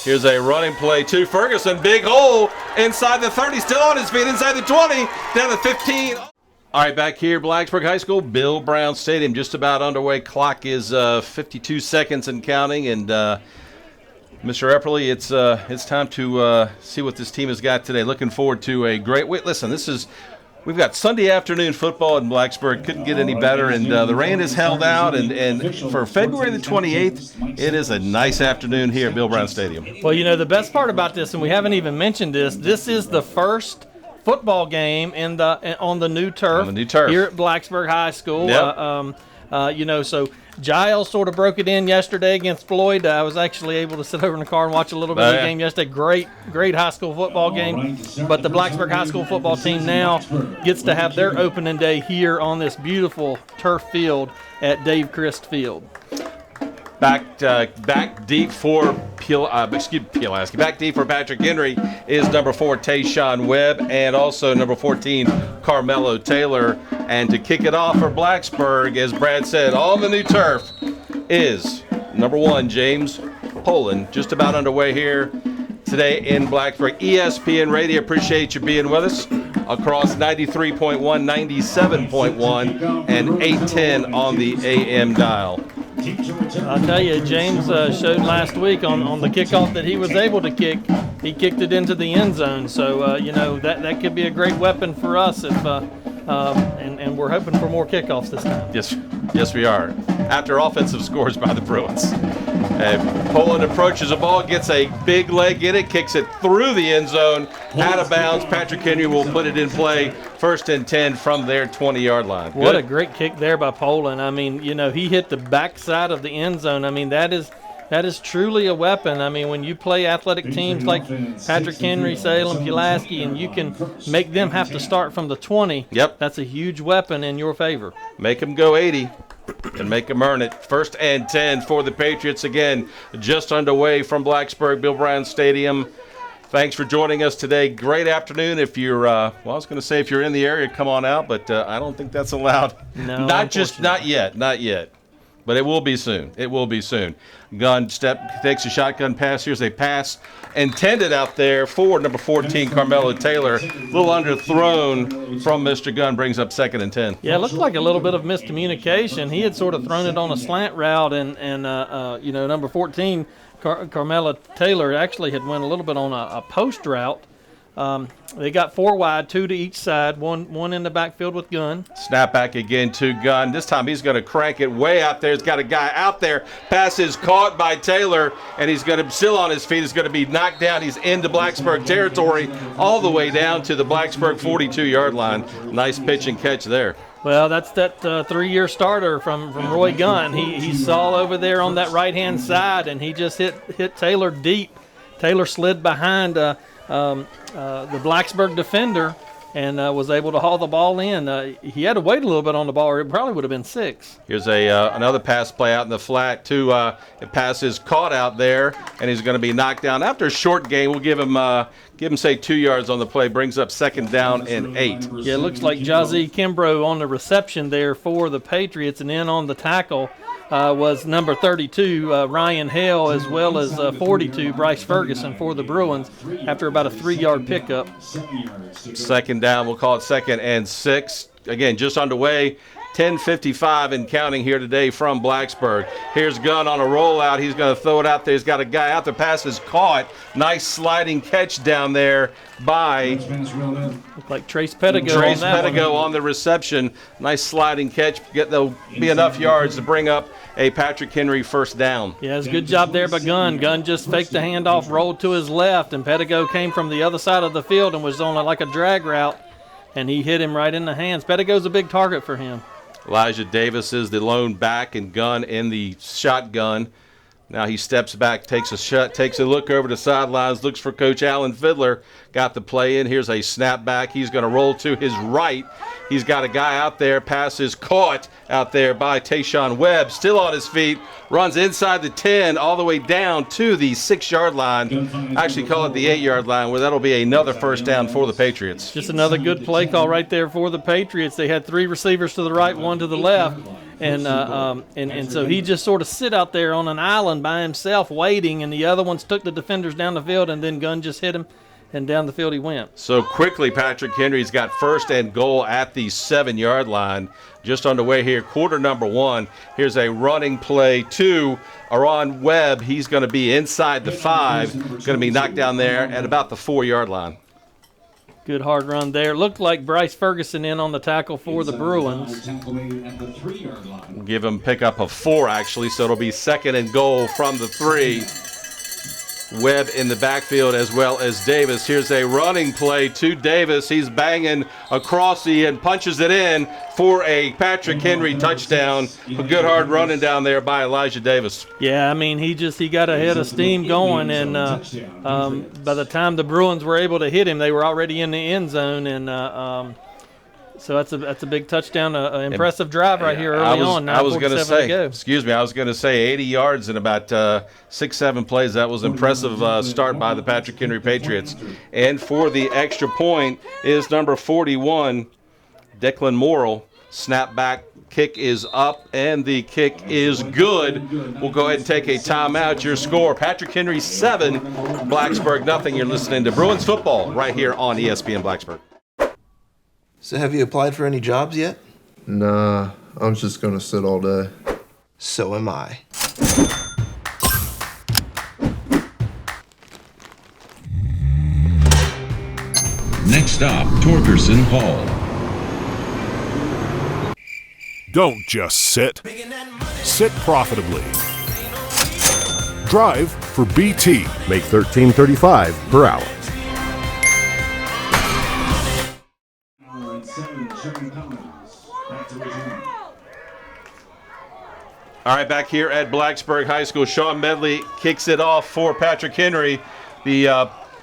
Here's a running play to Ferguson. Big hole inside the 30. Still on his feet inside the 20. Down to 15. All right, back here, Blacksburg High School, Bill Brown Stadium, just about underway. Clock is 52 seconds and counting. And Mr. Epperly, it's time to see what this team has got today. Looking forward to a great week. Listen, we've got Sunday afternoon football in Blacksburg. Couldn't get any better, and the rain is held out. And for February the 28th, it is a nice afternoon here at Bill Brown Stadium. Well, you know, the best part about this, and we haven't even mentioned this is the first football game on the new turf. Here at Blacksburg High School. Yep. So Giles sort of broke it in yesterday against Floyd. I was actually able to sit over in the car and watch a little bit of the game yesterday. Great high school football game. But the Blacksburg High School football team now gets to have their opening day here on this beautiful turf field at Dave Christ Field. Back deep for Back deep for Patrick Henry is number 4 Tayshawn Webb, and also number 14 Carmelo Taylor. And to kick it off for Blacksburg, as Brad said, on the new turf is number 1 James Poland. Just about underway here today in Blacksburg. ESPN Radio, appreciate you being with us across 93.1, 97.1, and 810 on the AM dial. I'll tell you, James showed last week on the kickoff that he was able to kick. He kicked it into the end zone. So, that could be a great weapon for us and we're hoping for more kickoffs this time. Yes, we are. After offensive scores by the Bruins. Poland approaches the ball, gets a big leg in it, kicks it through the end zone, out of bounds. Patrick Henry will put it in play. 1st and 10 from their 20-yard line. What a great kick there by Poland. I mean, he hit the backside of the end zone. I mean, that is truly a weapon. I mean, when you play athletic teams like Patrick Henry, Salem, Pulaski, and you can make them have to start from the 20, that's a huge weapon in your favor. Make them go 80 and make them earn it. 1st and 10 for the Patriots. Again, just underway from Blacksburg, Bill Brown Stadium. Thanks for joining us today. Great afternoon. If you're, I was going to say if you're in the area, come on out, but I don't think that's allowed. No, not yet. But it will be soon. Gunn takes a shotgun pass. Here's a pass intended out there for number 14, Carmelo Taylor. A little underthrown from Mr. Gunn, brings up 2nd and 10. Yeah, it looked like a little bit of miscommunication. He had sort of thrown it on a slant route, and number 14, Carmelo Taylor actually had went a little bit on a post route. They got 4 wide, 2 to each side, one in the backfield with Gunn. Snap back again to Gunn. This time he's going to crank it way out there. He's got a guy out there. Pass is caught by Taylor, and he's going to still on his feet. He's going to be knocked down. He's into Blacksburg territory all the way down to the Blacksburg 42-yard line. Nice pitch and catch there. Well, that's that 3-year starter from Roy Gunn. He saw over there on that right-hand side, and he just hit Taylor deep. Taylor slid behind the Blacksburg defender and was able to haul the ball in. He had to wait a little bit on the ball, or it probably would have been 6. Here's another pass play out in the flat. The pass is caught out there, and he's going to be knocked down. After a short gain, we'll give him say 2 yards on the play. Brings up 2nd down and 8. Yeah, it looks like Jazzy Kimbrough on the reception there for the Patriots, and then on the tackle was number 32, Ryan Hale, as well as 42, Bryce Ferguson for the Bruins after about a 3-yard pickup. 2nd down, we'll call it 2nd and 6. Again, just underway. 10:55 and counting here today from Blacksburg. Here's Gunn on a rollout. He's going to throw it out there. He's got a guy out. The pass is caught. Nice sliding catch down there by looked like Trace Pedigo on the reception. Nice sliding catch. There'll be enough yards to bring up a Patrick Henry 1st down. Yeah, it's a good job there by Gunn. Gunn just faked the handoff, rolled to his left, and Pedigo came from the other side of the field and was on like a drag route, and he hit him right in the hands. Pedigo's a big target for him. Elijah Davis is the lone back, and Gunn in the shotgun. Now he steps back, takes a look over the sidelines, looks for Coach Alan Fiddler. Got the play in. Here's a snap back. He's going to roll to his right. He's got a guy out there. Pass is caught out there by Tayshawn Webb. Still on his feet. Runs inside the 10 all the way down to the 6-yard line. Actually call it the 8-yard line, where that'll be another 1st down for the Patriots. Just another good play call right there for the Patriots. They had 3 receivers to the right, 1 to the left. and so he just sort of sit out there on an island by himself waiting, and the other ones took the defenders down the field, and then Gunn just hit him, and down the field he went. So quickly, Patrick Henry's got first and goal at the 7-yard line. Just underway here, quarter number 1. Here's a running play. 2 are on Webb. He's going to be inside the 5. Going to be knocked down there at about the 4-yard line. Good hard run there. Looked like Bryce Ferguson in on the tackle for the Bruins. Give him pickup of 4, actually, so it'll be second and goal from the 3. Webb in the backfield as well as Davis. Here's a running play to Davis. He's banging across and punches it in for a Patrick Henry touchdown. A good hard running down there by Elijah Davis. Yeah, I mean, he got a head of steam going, and by the time the Bruins were able to hit him, they were already in the end zone, and so that's a big touchdown, an impressive drive right here early on. I was going to say 80 yards in about 6-7 plays. That was impressive start by the Patrick Henry Patriots. And for the extra point is number 41, Declan Morrill. Snap back, kick is up, and the kick is good. We'll go ahead and take a timeout. Your score, Patrick Henry 7, Blacksburg nothing. You're listening to Bruins football right here on ESPN Blacksburg. So have you applied for any jobs yet? Nah, I'm just gonna sit all day. So am I. Next stop, Torgerson Hall. Don't just sit. Sit profitably. Drive for BT. Make $13.35 per hour. All right, back here at Blacksburg High School, Sean Medley kicks it off for Patrick Henry. The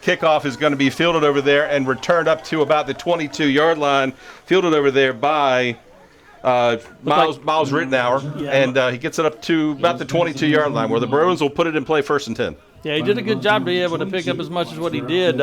kickoff is going to be fielded over there and returned up to about the 22-yard line, fielded over there by Miles Rittenauer, and he gets it up to about the 22-yard line, where the Bruins will put it in play 1st and 10. Yeah, he did a good job to be able to pick up as much as what he did.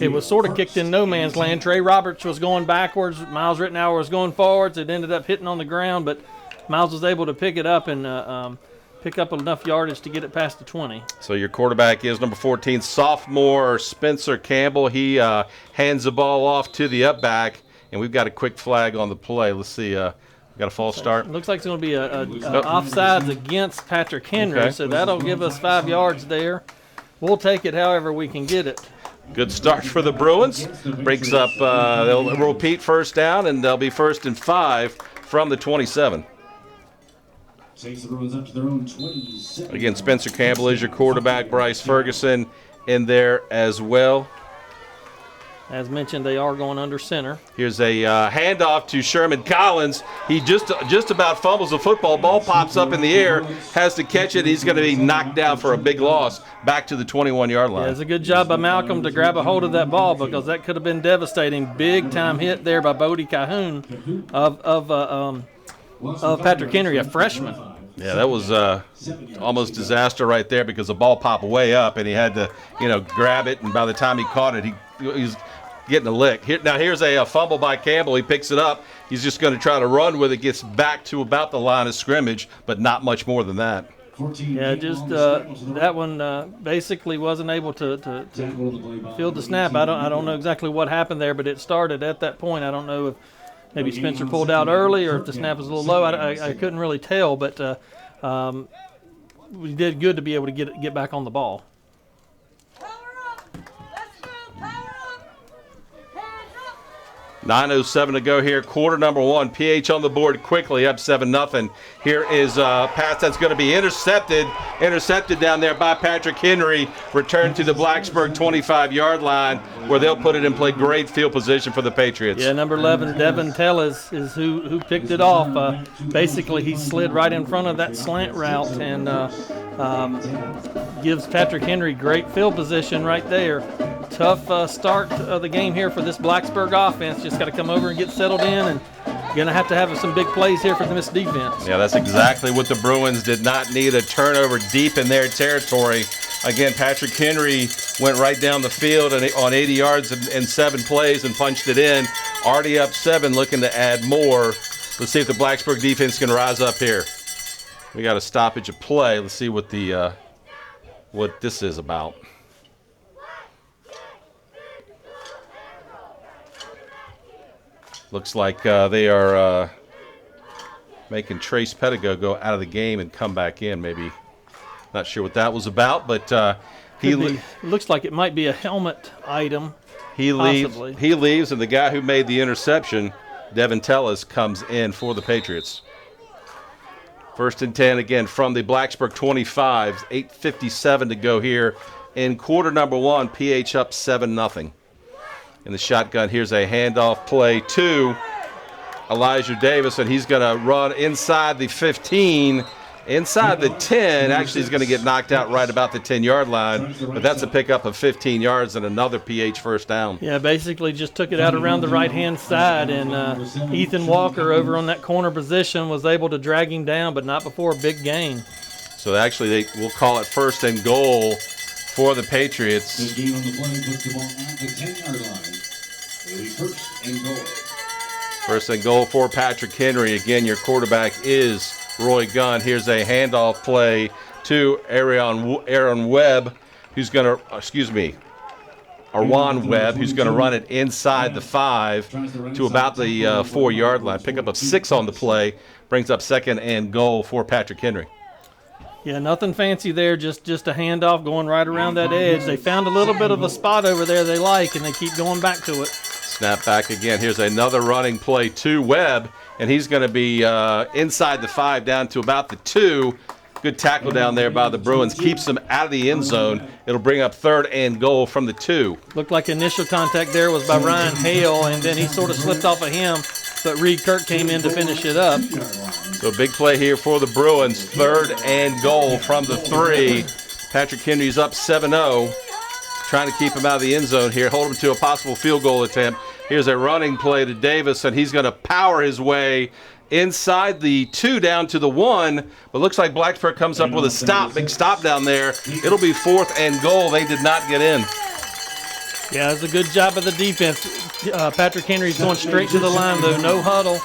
It was sort of kicked in no man's land. Trey Roberts was going backwards. Miles Rittenauer was going forwards. It ended up hitting on the ground, but Miles was able to pick it up and pick up enough yardage to get it past the 20. So your quarterback is number 14, sophomore Spencer Campbell. He hands the ball off to the up back, and we've got a quick flag on the play. Let's see. We've got a false start. Looks like it's going to be a offsides against Patrick Henry, okay. So that'll give us 5 yards there. We'll take it however we can get it. Good start for the Bruins. Breaks up. They'll repeat first down, and they'll be 1st and 5 from the 27. Again, Spencer Campbell is your quarterback. Bryce Ferguson in there as well. As mentioned, they are going under center. Here's a handoff to Sherman Collins. He just about fumbles the football. Ball pops up in the air, has to catch it. He's going to be knocked down for a big loss back to the 21-yard line. Yeah, it's a good job by Malcolm to grab a hold of that ball, because that could have been devastating. Big-time hit there by Bodie Cahoon of Patrick Henry, a freshman. Yeah, that was almost disaster right there, because the ball popped way up, and he had to, grab it. And by the time he caught it, he was getting a lick. Here's a fumble by Campbell. He picks it up. He's just going to try to run with it. Gets back to about the line of scrimmage, but not much more than that. Yeah, just that one basically wasn't able to field the snap. I don't know exactly what happened there, but it started at that point. I don't know if maybe Spencer pulled out early or if the snap was a little low. I couldn't really tell, but we did good to be able to get back on the ball. 9:07 to go here. Quarter number 1. PH on the board quickly, up 7-0. Here is a pass that's going to be intercepted. Intercepted down there by Patrick Henry. Returned to the Blacksburg 25-yard line, where they'll put it in play. Great field position for the Patriots. Yeah, number 11, Devin Tell is who picked it off. Basically, he slid right in front of that slant route and gives Patrick Henry great field position right there. Tough start of the game here for this Blacksburg offense. Just got to come over and get settled in, and going to have some big plays here for this defense. Yeah, that's exactly what the Bruins did not need, a turnover deep in their territory. Again, Patrick Henry went right down the field on 80 yards in 7 plays and punched it in. Already up 7, looking to add more. Let's see if the Blacksburg defense can rise up here. We got a stoppage of play. Let's see what the what this is about. Looks like they are making Trace Pedigo go out of the game and come back in. Maybe, not sure what that was about, but It looks like it might be a helmet item. he possibly. leaves. He leaves, and the guy who made the interception, Devin Tellis, comes in for the Patriots. 1st and 10 again from the Blacksburg 25. 8:57 to go here in quarter number 1. PH up 7-0. In the shotgun, here's a handoff play to Elijah Davis, and he's going to run inside the 15, inside the 10. Actually, he's going to get knocked out right about the 10-yard line, but that's a pickup of 15 yards and another PH first down. Yeah, basically just took it out around the right-hand side, and Ethan Walker over on that corner position was able to drag him down, but not before a big gain. So actually, they will call it 1st and goal for the Patriots. The game on the play puts the ball at the 10-yard line. It'll be 1st and goal. 1st and goal for Patrick Henry. Again, your quarterback is Roy Gunn. Here's a handoff play to Aaron Webb, who's going to, Arwan Webb, who's going to run it inside the 5 to about the 4-yard line. Pickup of 6 on the play. Brings up 2nd and goal for Patrick Henry. Yeah, nothing fancy there, just a handoff going right around that edge. They found a little bit of a spot over there they like, and they keep going back to it. Snap back again. Here's another running play to Webb, and he's going to be inside the 5 down to about the 2. Good tackle down there by the Bruins. Keeps them out of the end zone. It'll bring up 3rd and goal from the 2. Looked like initial contact there was by Ryan Hale, and then he sort of slipped off of him, but Reed Kirk came in to finish it up. So big play here for the Bruins. 3rd and goal from the 3. Patrick Henry's up 7-0. Trying to keep him out of the end zone here. Hold him to a possible field goal attempt. Here's a running play to Davis, and he's going to power his way inside the 2 down to the 1. But looks like Blacksburg comes up with a stop. Big stop down there. It'll be 4th and goal. They did not get in. Yeah, it's a good job of the defense. Patrick Henry's going straight to the line, though. No huddle.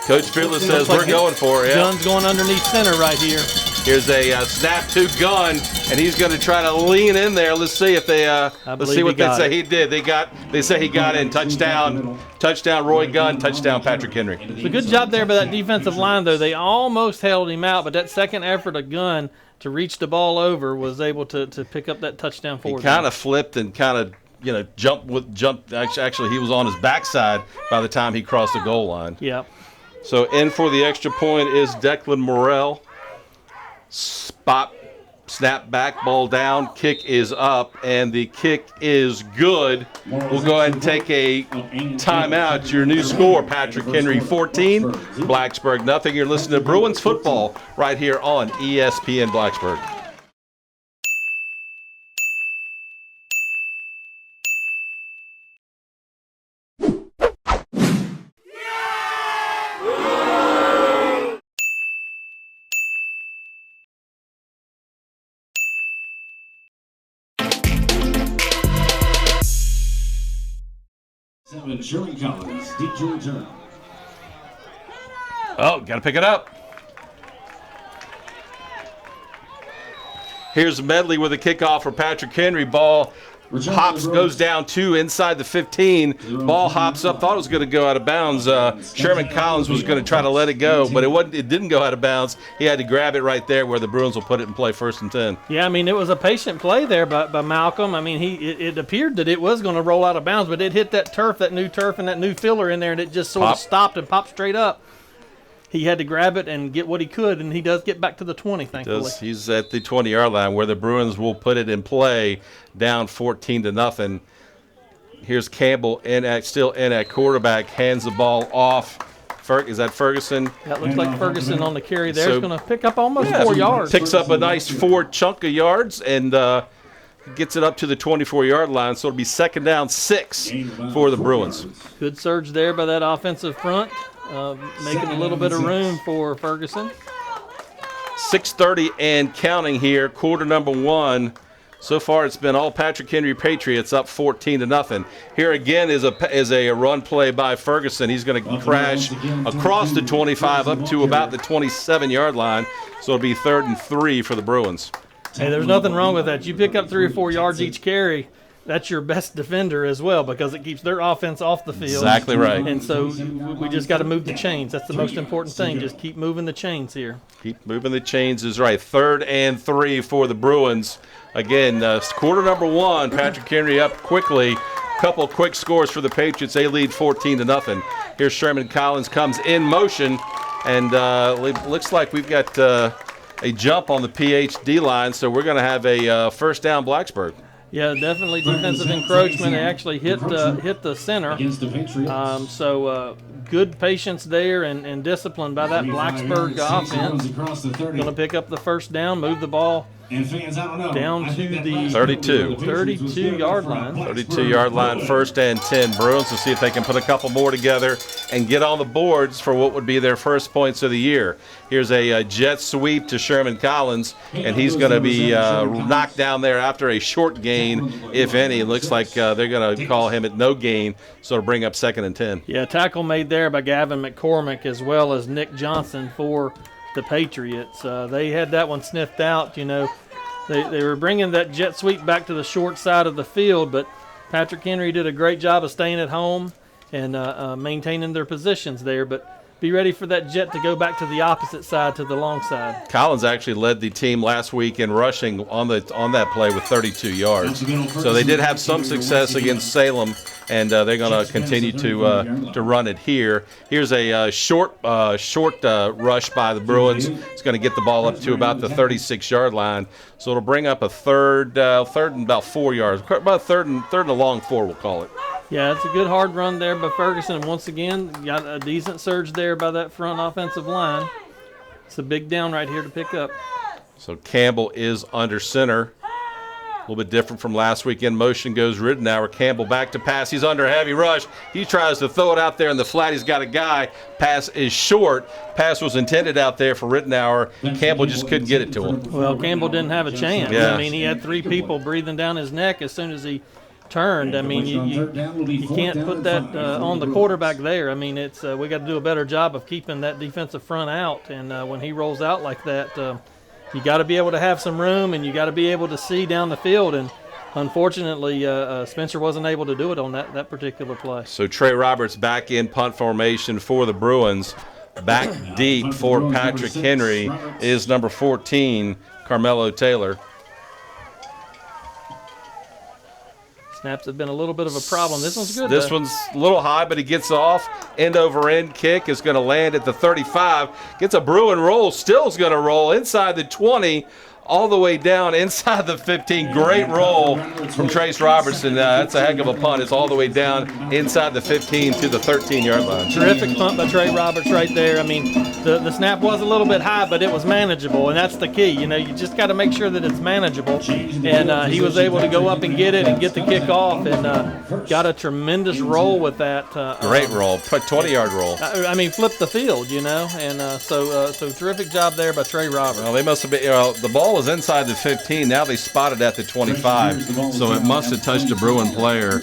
Coach Fearless says we're going for it. Gunn's going underneath center right here. Here's a snap to Gunn, and he's going to try to lean in there. Let's see if they. Let's see what they say he did. They say he got in. Touchdown, Roy Gunn. Touchdown, Patrick Henry. It's a good job there by that defensive line, though. They almost held him out, but that second effort of Gunn to reach the ball over was able to pick up that touchdown for them. He kind of flipped and kind of jumped. Actually, he was on his backside by the time he crossed the goal line. Yep. So in for the extra point is Declan Morrell. Spot, snap back, ball down, kick is up, and the kick is good. We'll go ahead and take a timeout. Your new score, Patrick Henry 14, Blacksburg nothing. You're listening to Bruins football right here on ESPN Blacksburg. Sherman Collins, DJ return. Oh, got to pick it up. Here's Medley with a kickoff for Patrick Henry. Ball hops, goes down 2 inside the 15. Ball hops up. Thought it was going to go out of bounds. Sherman Collins was going to try to let it go, but it didn't go out of bounds. He had to grab it right there where the Bruins will put it in play 1st and 10. Yeah, I mean, it was a patient play there by Malcolm. I mean, it appeared that it was going to roll out of bounds, but it hit that new turf and that new filler in there, and it just sort of stopped and popped straight up. He had to grab it and get what he could, and he does get back to the 20, thankfully. He's at the 20-yard line where the Bruins will put it in play, down 14-0. Here's Campbell still in at quarterback, hands the ball off. Is that Ferguson? That looks like Ferguson on the carry there. He's going to pick up almost 4 yards. Picks up a nice 4 chunk of yards and gets it up to the 24-yard line, so it'll be 2nd down 6 for the Bruins. Good surge there by that offensive front. Making a little bit of room for Ferguson. 6:30 and counting here, quarter number 1. So far, it's been all Patrick Henry Patriots up 14-0. Here again is a run play by Ferguson. He's going to crash across the 25 up to about the 27-yard line. So it'll be 3rd and 3 for the Bruins. Hey, there's nothing wrong with that. You pick up 3 or 4 yards each carry, that's your best defender as well, because it keeps their offense off the field. Exactly right. And so we just got to move the chains. That's the most important thing. Just keep moving the chains here. Keep moving the chains is right. 3rd and 3 for the Bruins. Again, quarter number 1, Patrick Henry up quickly. Couple quick scores for the Patriots. They lead 14-0. Here's Sherman Collins comes in motion, and looks like we've got a jump on the PhD line, so we're going to have a first down Blacksburg. Yeah, definitely defensive encroachment. They actually hit the center. So good patience there and discipline by that Blacksburg offense. Going to pick up the first down, move the ball down to the 32-yard line. 32-yard line, 1st and 10. Bruins will see if they can put a couple more together and get on the boards for what would be their first points of the year. Here's a jet sweep to Sherman Collins, and he's going to be knocked down there after a short gain, if any. It looks like they're going to call him at no gain, so it'll bring up 2nd and 10. Yeah, tackle made there by Gavin McCormick as well as Nick Johnson for the Patriots. They had that one sniffed out. You know, they were bringing that jet sweep back to the short side of the field, but Patrick Henry did a great job of staying at home and maintaining their positions there. But be ready for that jet to go back to the opposite side, to the long side. Collins actually led the team last week in rushing on that play with 32 yards. So they did have some success against Salem, and they're going to continue to run it here. Here's a short rush by the Bruins. It's going to get the ball up to about the 36-yard line. So it'll bring up a third and about 4 yards, about third and a long 4, we'll call it. Yeah, it's a good hard run there by Ferguson. And once again, got a decent surge there by that front offensive line. It's a big down right here to pick up. So Campbell is under center. A little bit different from last week. In motion goes Ridenour. Campbell back to pass. He's under a heavy rush. He tries to throw it out there in the flat. He's got a guy. Pass is short. Pass was intended out there for Ridenour. Campbell just couldn't get it to him. Well, Campbell didn't have a chance. Yeah. I mean, he had 3 people breathing down his neck as soon as he turned. I mean, you can't put that on the quarterback there. I mean, it's we got to do a better job of keeping that defensive front out. And when he rolls out like that, you got to be able to have some room, and you got to be able to see down the field. And unfortunately, Spencer wasn't able to do it on that particular play. So Trey Roberts back in punt formation for the Bruins. Back deep for Patrick Henry is number 14, Carmelo Taylor. Snaps have been a little bit of a problem. This one's good. This one's a little high, but he gets off. End-over-end kick is going to land at the 35. Gets a Bruin roll. Still is going to roll inside the 20, all the way down inside the 15. Great roll from Trace Robertson. That's a heck of a punt. It's all the way down inside the 15 to the 13-yard line. Terrific punt by Trey Roberts right there. I mean, the snap was a little bit high, but it was manageable, and that's the key. You know, you just got to make sure that it's manageable. And he was able to go up and get it and get the kick off, and got a tremendous roll with that. Great roll, 20-yard roll. I mean, flip the field, you know, and so terrific job there by Trey Roberts. Well, they must have been. The ball was inside the 15. Now they spotted at the 25, so it must have touched a Bruin player.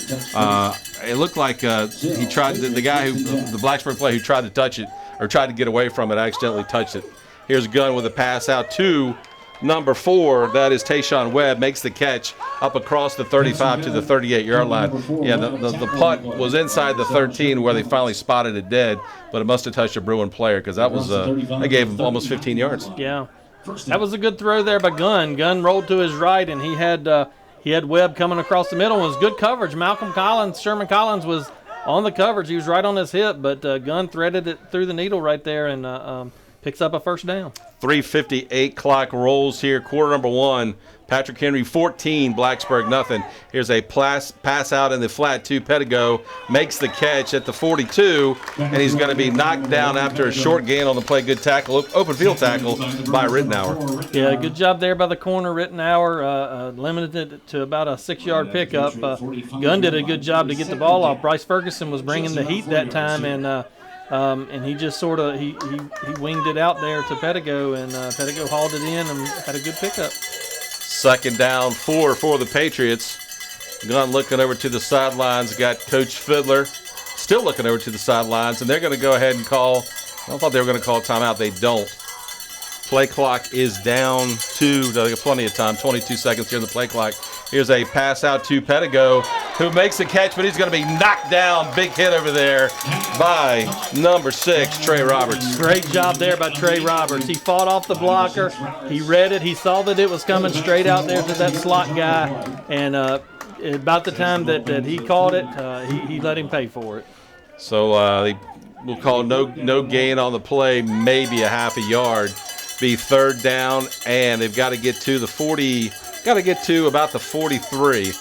It looked like he tried. The guy the Blacksburg player who tried to touch it or tried to get away from it accidentally touched it. Here's Gunn with a pass out to number 4. That is Tayshawn Webb. Makes the catch up across the 35 to the 38-yard line. Yeah, the punt was inside the 13 where they finally spotted it dead, but it must have touched a Bruin player because that was they gave him almost 15 yards. Yeah. That was a good throw there by Gunn. Gunn rolled to his right, and he had Webb coming across the middle. It was good coverage. Sherman Collins was on the coverage. He was right on his hip, but Gunn threaded it through the needle right there and picks up a first down. 3:58 clock rolls here. Quarter number 1. Patrick Henry 14, Blacksburg nothing. Here's a pass out in the flat to Pedigo. Makes the catch at the 42, and he's going to be knocked down after a short gain on the play. Good tackle, open field tackle by Ridenour. Yeah, good job there by the corner. Ridenour limited it to about a 6-yard pickup. Gunn did a good job to get the ball off. Bryce Ferguson was bringing the heat that time, and he just sort of he winged it out there to Pedigo, and Pedigo hauled it in and had a good pickup. Second down, 4 for the Patriots. Gunn looking over to the sidelines. Got Coach Fiddler still looking over to the sidelines, and they're going to go ahead and call. I thought they were going to call timeout. They don't. Play clock is down to, they got plenty of time, 22 seconds here in the play clock. Here's a pass out to Pettigo, who makes the catch, but he's going to be knocked down. Big hit over there by number 6, Trey Roberts. Great job there by Trey Roberts. He fought off the blocker. He read it. He saw that it was coming straight out there to that slot guy. And about the time that he called it, he let him pay for it. So they will call no gain on the play, maybe a half a yard. Be third down, and they've got to get to the 40, got to get to about the 43.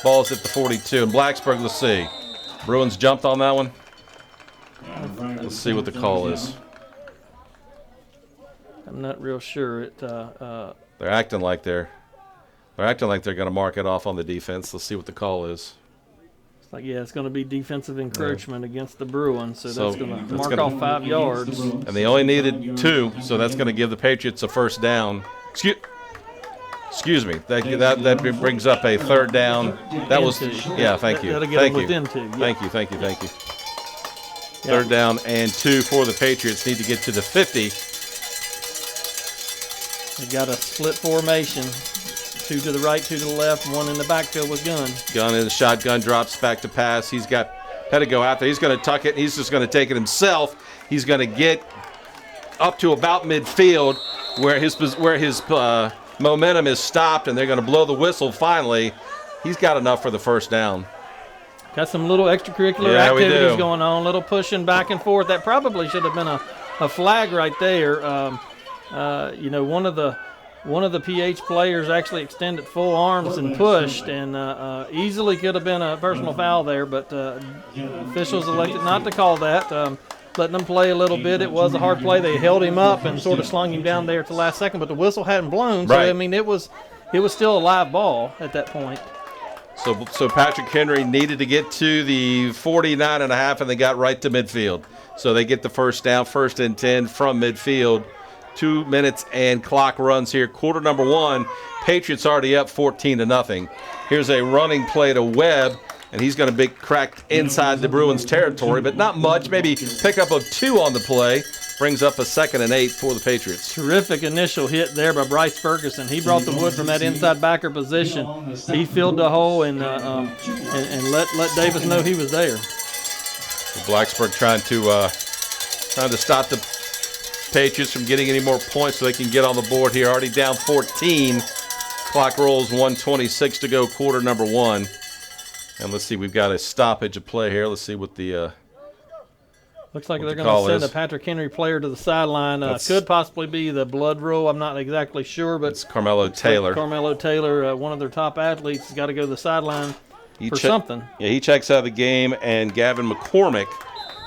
Ball's at the 42. And Blacksburg, let's see. Bruins jumped on that one. Let's see what the call is. I'm not real sure. They're acting like they're going to mark it off on the defense. Let's see what the call is. It's like, yeah, it's going to be defensive encroachment against the Bruins, so that's going to mark off 5 yards. And they only needed 2, so that's going to give the Patriots a first down. Excuse me. That brings up a third down. That was, yeah, thank you. That'll get them within 2. Yeah. Thank you. Third down and 2 for the Patriots. Need to get to the 50. They got a split formation. 2 to the right, 2 to the left, 1 in the backfield with Gunn. Gunn in the shotgun, drops back to pass. He's got Pettigo out there. He's going to tuck it. He's just going to take it himself. He's going to get up to about midfield where his momentum is stopped, and they're going to blow the whistle finally. He's got enough for the first down. Got some little extracurricular activities going on, little pushing back and forth. That probably should have been a flag right there. One of the PH players actually extended full arms and pushed, and easily could have been a personal foul there, but officials elected not to call that, letting them play a little bit. It was a hard play. They held him up and sort of slung him down there at the last second, but the whistle hadn't blown, so right. I mean it was still a live ball at that point. So Patrick Henry needed to get to the 49.5, and they got right to midfield. So they get the first down, 1st and 10 from midfield. 2 minutes and clock runs here. Quarter number 1. Patriots already up 14-0. Here's a running play to Webb, and he's going to be cracked inside the Bruins territory, but not much. Maybe pick up of 2 on the play. Brings up a 2nd and 8 for the Patriots. Terrific initial hit there by Bryce Ferguson. He brought the wood from that inside backer position. He filled the hole and let Davis know he was there. Blacksburg trying to stop the Patriots from getting any more points so they can get on the board here. Already down 14. Clock rolls, 1:26 to go, quarter number 1. And let's see, we've got a stoppage of play here. Let's see what the looks like they're going to send a Patrick Henry player to the sideline. Could possibly be the blood rule. I'm not exactly sure, but it's Carmelo Taylor. Carmelo Taylor, one of their top athletes, has got to go to the sideline for something. Yeah, he checks out of the game, and Gavin McCormick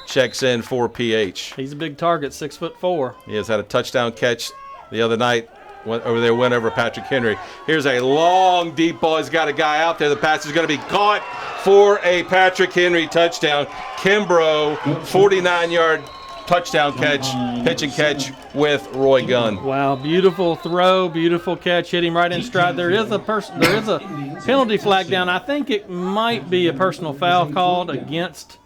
checks in for PH. He's a big target, 6'4". He has had a touchdown catch the other night. Went over Patrick Henry. Here's a long, deep ball. He's got a guy out there. The pass is going to be caught for a Patrick Henry touchdown. Kimbrough, 49-yard touchdown catch, pitch and catch with Roy Gunn. Wow, beautiful throw, beautiful catch, hit him right in stride. There is a penalty flag down. I think it might be a personal foul called against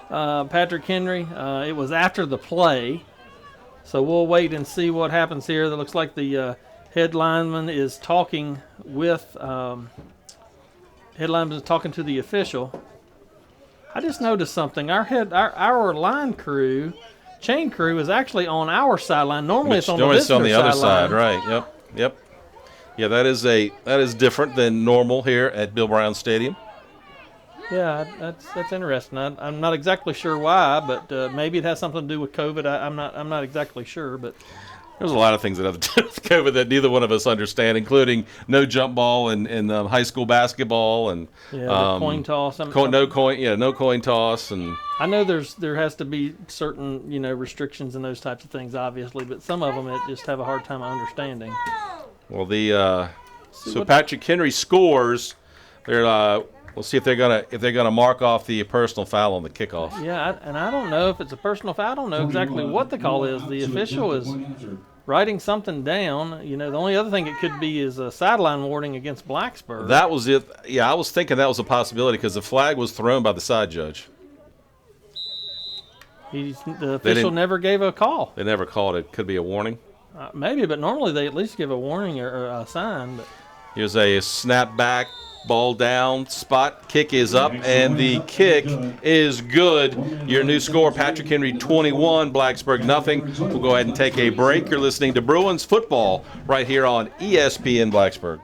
Patrick Henry. It was after the play, so we'll wait and see what happens here. That looks like the head lineman is talking with talking to the official. I just noticed something. Our line crew, chain crew, is actually on our sideline. Normally it's on the visitor on the other sideline. side, right? Yep. Yeah, that is different than normal here at Bill Brown Stadium. Yeah, that's interesting. I'm not exactly sure why, but maybe it has something to do with COVID. I'm not exactly sure, but there's a lot of things that have to do with COVID that neither one of us understand, including no jump ball in high school basketball and the coin toss. No coin toss, and I know there has to be certain restrictions and those types of things, obviously, but some of them it just have a hard time understanding. Well, so Patrick Henry scores. We'll see if they're gonna mark off the personal foul on the kickoff. Yeah, and I don't know if it's a personal foul. I don't know exactly what the call is. The official writing something down. You know, the only other thing it could be is a sideline warning against Blacksburg. That was it. Yeah, I was thinking that was a possibility because the flag was thrown by the side judge. The official never gave a call. They never called it. Could be a warning. Maybe, but normally they at least give a warning or a sign. But Here's a snap back, ball down, spot, kick is up, and the kick is good. Your new score, Patrick Henry 21, Blacksburg nothing. We'll go ahead and take a break. You're listening to Bruins football right here on ESPN Blacksburg.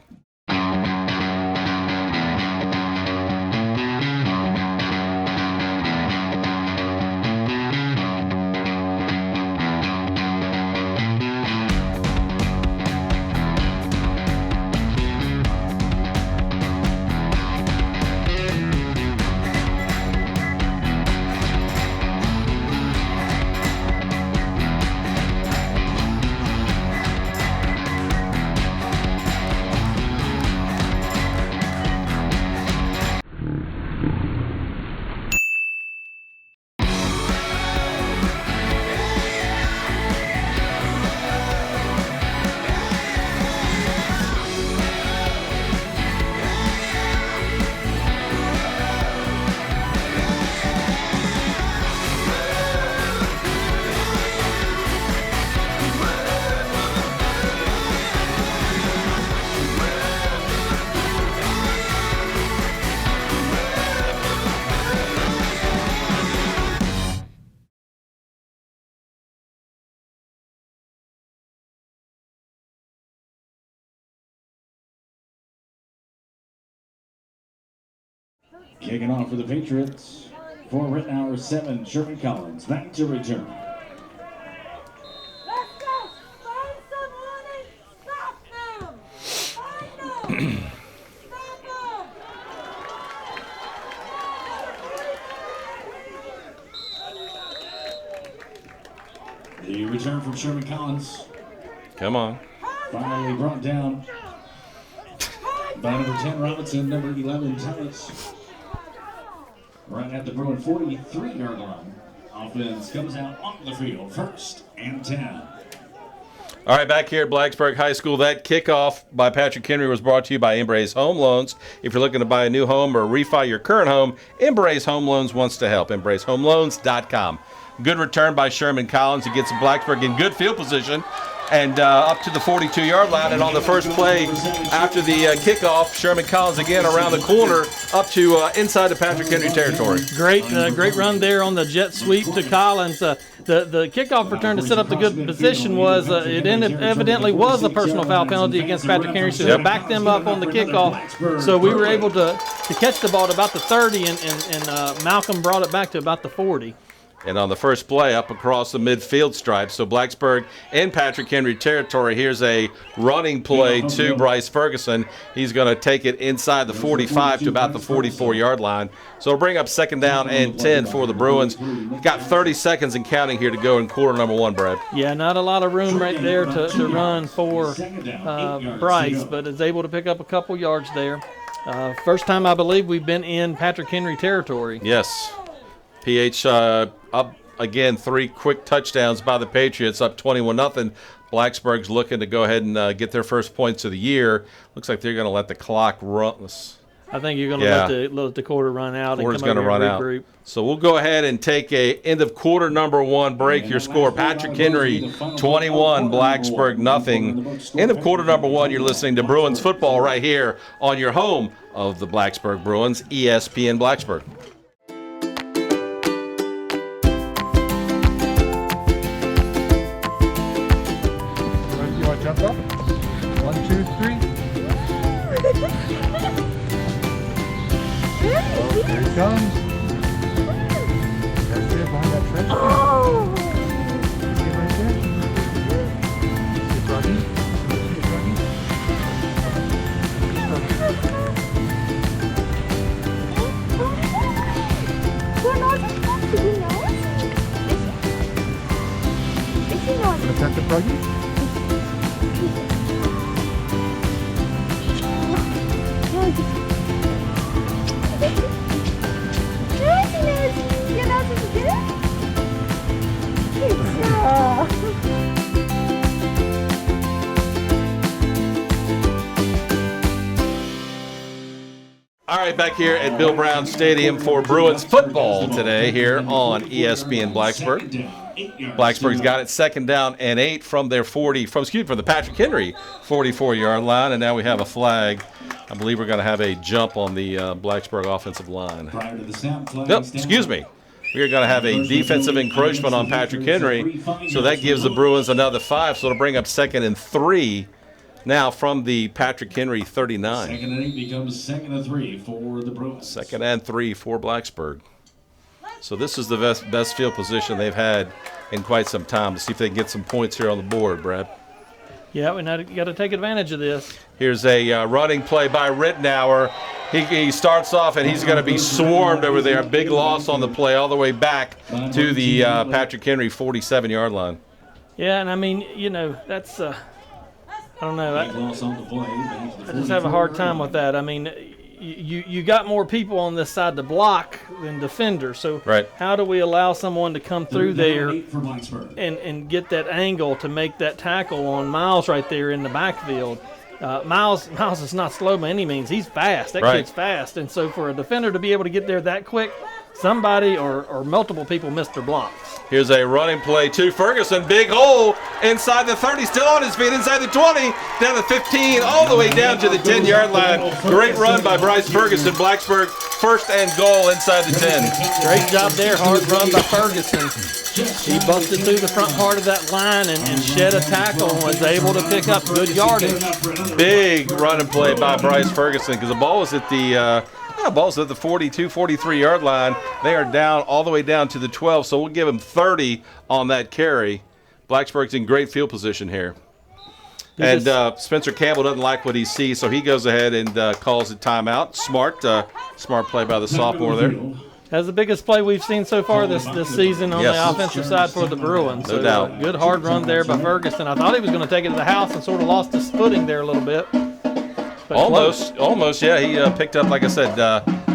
Kicking off for the Patriots for Rittenhour 7, Sherman Collins. Back to return. Let's go! Find someone and stop them! Find them! Stop them! The return from Sherman Collins. Come on. Finally brought down by number 10 Robinson, number 11 Thomas. Right at the Bruin 43-yard line. Offense comes out onto the field. 1st and 10. All right, back here at Blacksburg High School, that kickoff by Patrick Henry was brought to you by Embrace Home Loans. If you're looking to buy a new home or refi your current home, Embrace Home Loans wants to help. EmbraceHomeLoans.com. Good return by Sherman Collins. He gets Blacksburg in good field position and up to the 42-yard line. And on the first play after the kickoff, Sherman Collins again around the corner up to inside the Patrick Henry territory. Great run there on the jet sweep to Collins. The kickoff return to set up the good position was evidently was a personal foul penalty against Patrick Henry, so they backed them up on the kickoff. So we were able to catch the ball at about the 30, and Malcolm brought it back to about the 40. And on the first play, up across the midfield stripe. So Blacksburg in Patrick Henry territory. Here's a running play to Bryce Ferguson. He's going to take it inside the 45 to about the 44-yard line. So it'll bring up 2nd down and 10 for the Bruins. Got 30 seconds and counting here to go in quarter number 1, Brad. Yeah, not a lot of room right there to run for Bryce, but is able to pick up a couple yards there. First time I believe we've been in Patrick Henry territory. Yes. PH up again, 3 quick touchdowns by the Patriots, up 21-0. Blacksburg's looking to go ahead and get their first points of the year. Looks like they're going to let the clock run. I think you're going to let the quarter run out. Quarter's going to run out. So we'll go ahead and take a end of quarter number 1 break. Your score, Patrick Henry 21, Blacksburg nothing. End of quarter number 1, you're listening to Bruins football right here on your home of the Blacksburg Bruins, ESPN Blacksburg. Jump up. 1, 2, 3. Oh, here he comes. Right there behind that trench. Oh! See him right there? See Froggy? See Froggy? Wanna pet the Froggy? right, back here at Bill Brown Stadium for Bruins football today here on ESPN Blacksburg. Blacksburg's got it 2nd down and 8 from their from the Patrick Henry 44-yard line, and now we have a flag. I believe we're going to have a jump on the Blacksburg offensive line. No, excuse me. We're going to have a defensive encroachment on Patrick Henry, so that gives the Bruins another 5, so it'll bring up 2nd and 3 now from the Patrick Henry 39. 2nd and 8 becomes 2nd and 3 for the Bruins. 2nd and 3 for Blacksburg. So this is the best field position they've had in quite some time. To see if they can get some points here on the board, Brad. Yeah, we got to take advantage of this. Here's a running play by Rittenauer. He starts off, and he's going to be swarmed over there. Big loss on the play all the way back to the Patrick Henry 47-yard line. Yeah, and I mean, you know, that's I don't know. I just have a hard time with that. I mean, you got more people on this side to block than defenders. So right. How do we allow someone to come through there and get that angle to make that tackle on Miles right there in the backfield? Miles is not slow by any means. He's fast. That kid's fast. And so for a defender to be able to get there that quick, somebody or multiple people missed their blocks. Here's a running play to Ferguson. Big hole inside the 30. Still on his feet inside the 20. Down the 15. All the way down to the 10-yard line. Great run by Bryce Ferguson. Blacksburg 1st and goal inside the 10. Great job there. Hard run by Ferguson. He busted through the front part of that line and shed a tackle and was able to pick up good yardage. Big running play by Bryce Ferguson because the ball was at the 42, 43-yard line. They are down all the way down to the 12, so we'll give him 30 on that carry. Blacksburg's in great field position here. And Spencer Campbell doesn't like what he sees, so he goes ahead and calls a timeout. Smart play by the sophomore there. That's the biggest play we've seen so far this season on the offensive side for the Bruins. No doubt. Good hard run there by Ferguson. I thought he was going to take it to the house and sort of lost his footing there a little bit. But Almost, yeah. He picked up, like I said,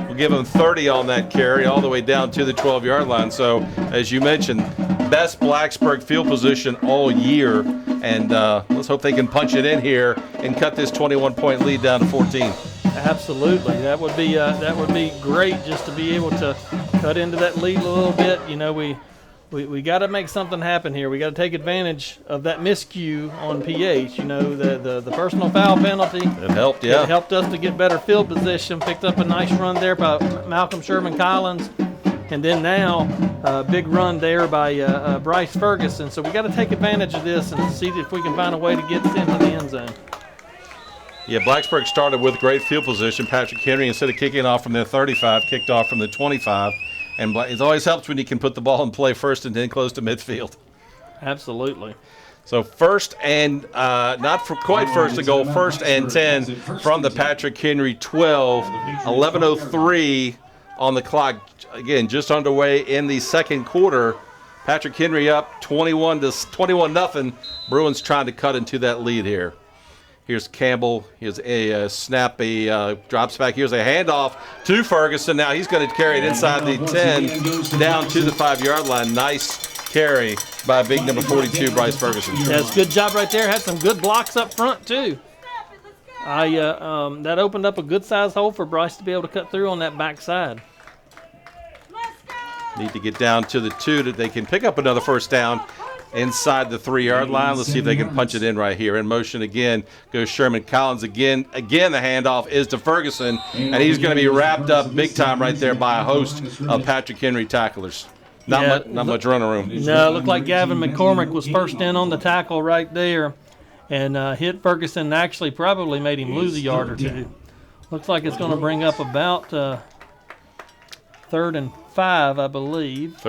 we'll give him 30 on that carry all the way down to the 12-yard line. So, as you mentioned, best Blacksburg field position all year. And let's hope they can punch it in here and cut this 21-point lead down to 14. Absolutely, that would be great just to be able to cut into that lead a little bit. You know, we got to make something happen here. We got to take advantage of that miscue on PH. You know, the personal foul penalty. It helped, yeah. It helped us to get better field position. Picked up a nice run there by Malcolm Sherman Collins, and then now a big run there by Bryce Ferguson. So we got to take advantage of this and see if we can find a way to get into the end zone. Yeah, Blacksburg started with great field position. Patrick Henry, instead of kicking off from the 35, kicked off from the 25. And it always helps when you can put the ball in play first and then close to midfield. Absolutely. So first and not for quite first and goal, 1st and 10 from the Patrick Henry 12. 11:03 on the clock. Again, just underway in the second quarter. Patrick Henry up 21-0. Bruins trying to cut into that lead here. Here's Campbell. Here's a snap. Drops back. Here's a handoff to Ferguson. Now he's going to carry it inside the 10 down to the 5-yard line. Nice carry by big number 42, Bryce Ferguson. That's a good job right there. Had some good blocks up front, too. That opened up a good-sized hole for Bryce to be able to cut through on that backside. Need to get down to the 2 that they can pick up another first down inside the 3-yard line. Let's see if they can punch it in right here. In motion again goes Sherman Collins again. Again, the handoff is to Ferguson, and he's going to be wrapped up big time right there by a host of Patrick Henry tacklers. Not much running room. No, it looked like Gavin McCormick was first in on the tackle right there and hit Ferguson and actually probably made him lose a yard or two. Looks like it's going to bring up about 3rd and 5, I believe.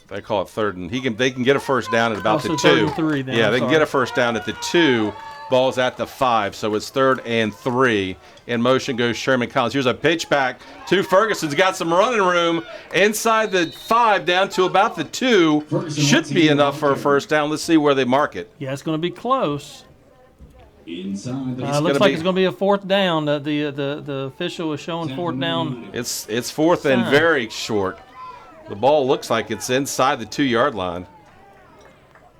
They call it 3rd, and they can get a first down at about the 2. 3rd and 3 then, yeah, they can get a first down at the 2. Ball's at the 5, so it's 3rd and 3. In motion goes Sherman Collins. Here's a pitch back to Ferguson's got some running room inside the 5 down to about the 2. Should be enough for a first down. Let's see where they mark it. Yeah, it's going to be close. Inside looks like it's going to be a 4th down. The official is showing 4th down. It's 4th and very short. The ball looks like it's inside the 2-yard line.